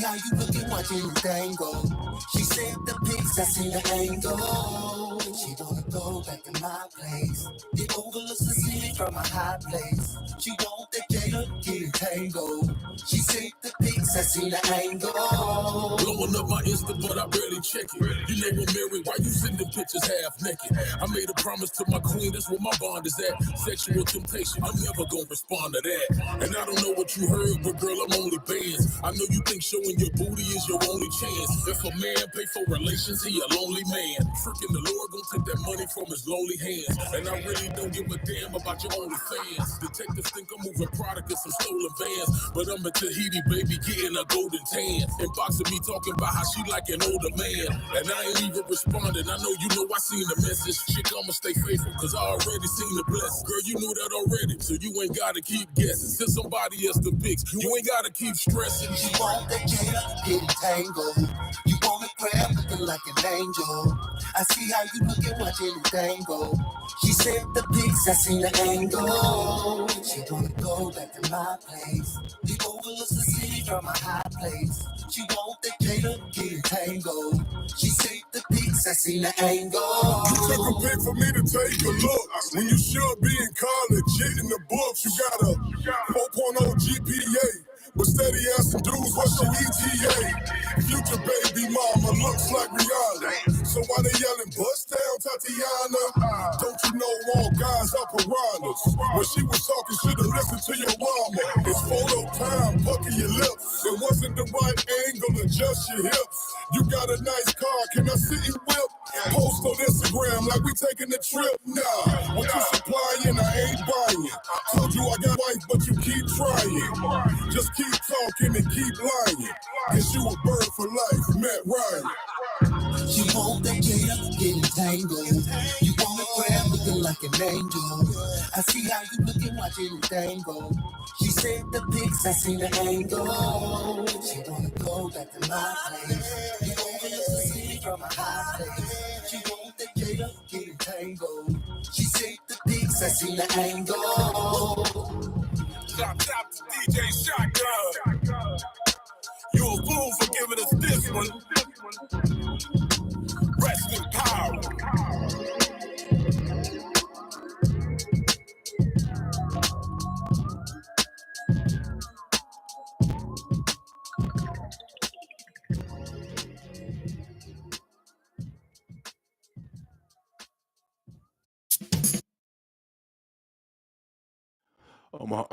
how you looking, watching the thing go. She sent the pics, I seen the angle. She wanna go back to my place. It overlooks the city from a high place. She want the gator, getting tango. She sent the pics, I seen the angle. Blowing up my Insta, but I barely check it. You know I'm married, why you sending pictures half naked? I made a promise to my queen, that's where my bond is at. Sexual temptation, I'm never gonna respond to that. And I don't know what you heard, but girl, I'm only bands. I know you think showing your booty is your only chance. If a man pay for relations, he a lonely man. Freaking the Lord gonna take that money from his lowly hands. And I really don't give a damn about your only fans. Detectives think I'm moving product in some stolen vans, but I'm a Tahiti baby getting a golden tan. Inboxing me talking about how she like an older man, and I ain't even responding. I know you know I seen the message. Shit, I'ma stay faithful, cause I already seen the blessing. Girl, you knew that already, so you ain't gotta keep guessing. Send somebody else the pics, you ain't gotta keep stressing. You want that gator, getting tangled. You wanna grab looking like an angel. I see how you looking, watching the tango. She sent the pics, I seen the angle. She wanna go back to my place. It overlooks the city from a high place. She want the gator, getting tangled. She sent the pics, I seen the angle. You took a pic for me to take a look. When you should be in college, shit in the books. You got a 4.0 GPA, but steady asking dudes what's your ETA. Future baby mama looks like Rihanna. So why they yelling bust down Tatiana? Don't you know all guys are piranhas? When she was talking, should've listened to your mama. It's photo time, pucker your lips. It wasn't the right angle, adjust your hips. You got a nice car, can I sit and whip? Post on Instagram like we taking a trip. Nah, what you supplying, I ain't buying. Told you I got wife, but you keep trying. Just keep talking and keep lying. Guess you a bird for life, Matt Ryan. She want that gator, getting tangled. You wanna grab looking like an angel. I see how you looking, watching the tango. She sent the pics, I seen the angle. She wanna go back to my place. You overlook the city from a high place. She want that gator, getting tangled. She sent the pics, I seen the angle. Chop to DJ Shotgun. You a fool for giving us this one. Rest in power. Omaha,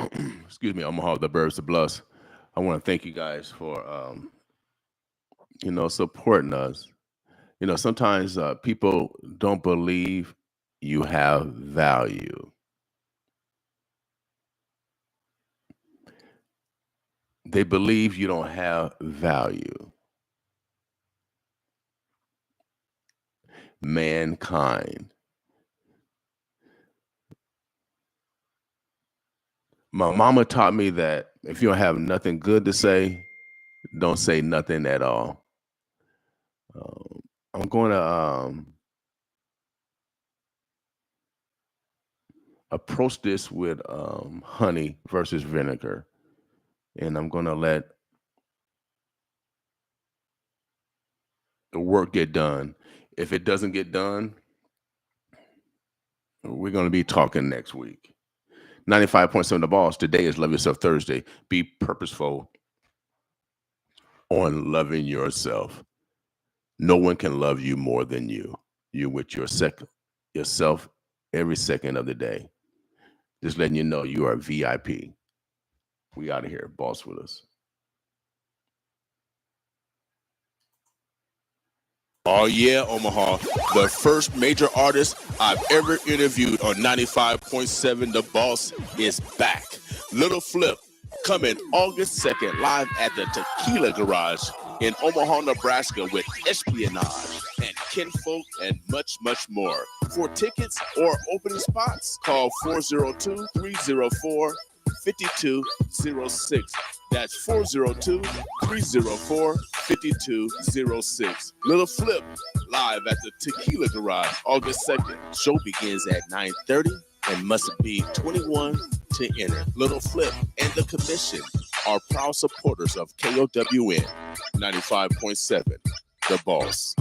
excuse me, Omaha, the Birds of Bluffs. I want to thank you guys for, supporting us. Sometimes people don't believe you have value. They believe you don't have value. Mankind. My mama taught me that if you don't have nothing good to say, don't say nothing at all. I'm going to approach this with honey versus vinegar. And I'm going to let the work get done. If it doesn't get done, we're going to be talking next week. 95.7 The Boss. Today is Love Yourself Thursday. Be purposeful on loving yourself. No one can love you more than you. You're with yourself every second of the day. Just letting you know you are VIP. We out of here. Boss with us. Oh, yeah, Omaha. The first major artist I've ever interviewed on 95.7 The Boss is back. Little Flip, coming August 2nd, live at the Tequila Garage in Omaha, Nebraska, with Espionage and Kinfolk and much, much more. For tickets or opening spots, call 402-304-5206. That's 402-304-5206. Little Flip, live at the Tequila Garage, August 2nd. Show begins at 9:30 and must be 21 to enter. Little Flip and the Commission. are proud supporters of KOWN 95.7, The Boss.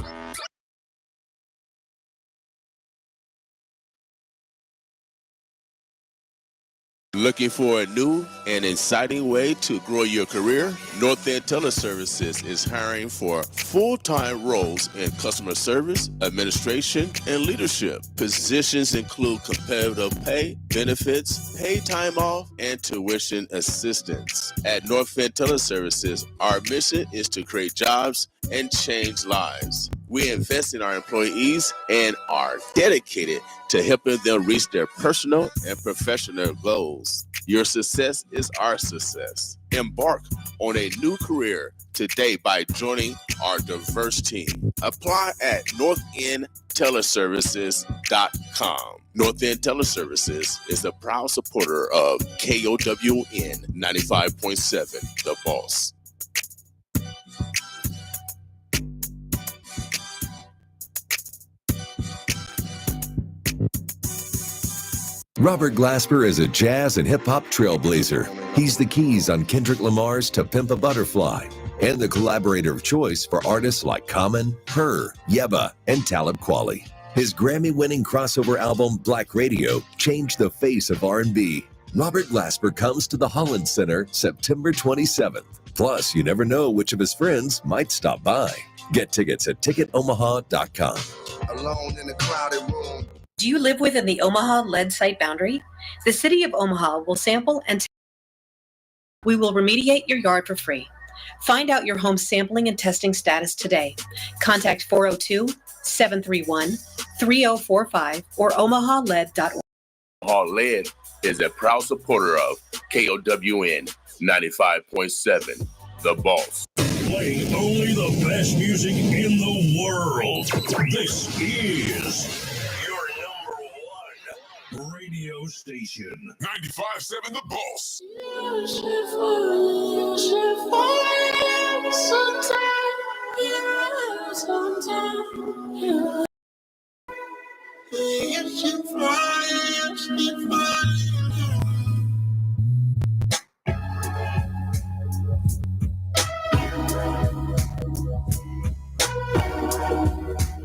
Looking for a new and exciting way to grow your career? North End Teleservices is hiring for full-time roles in customer service, administration, and leadership. Positions include competitive pay, benefits, paid time off, and tuition assistance. At North End Teleservices, our mission is to create jobs and change lives. We invest in our employees and are dedicated to helping them reach their personal and professional goals. Your success is our success. Embark on a new career today by joining our diverse team. Apply at northendteleservices.com. North End Teleservices is a proud supporter of KOWN 95.7, The Boss. Robert Glasper is a jazz and hip-hop trailblazer. He's the keys on Kendrick Lamar's To Pimp a Butterfly and the collaborator of choice for artists like Common, Her, Yeba, and Talib Kweli. His Grammy-winning crossover album, Black Radio, changed the face of R&B. Robert Glasper comes to the Holland Center September 27th. Plus, you never know which of his friends might stop by. Get tickets at ticketomaha.com. Alone in a crowded room. Do you live within the Omaha lead site boundary? The City of Omaha will sample and we will remediate your yard for free. Find out your home sampling and testing status today. Contact 402-731-3045 or omahalead.org. Omaha Lead is a proud supporter of KOWN 95.7, The Boss. Playing only the best music in the world. This is your number one radio station. 95.7 The Boss.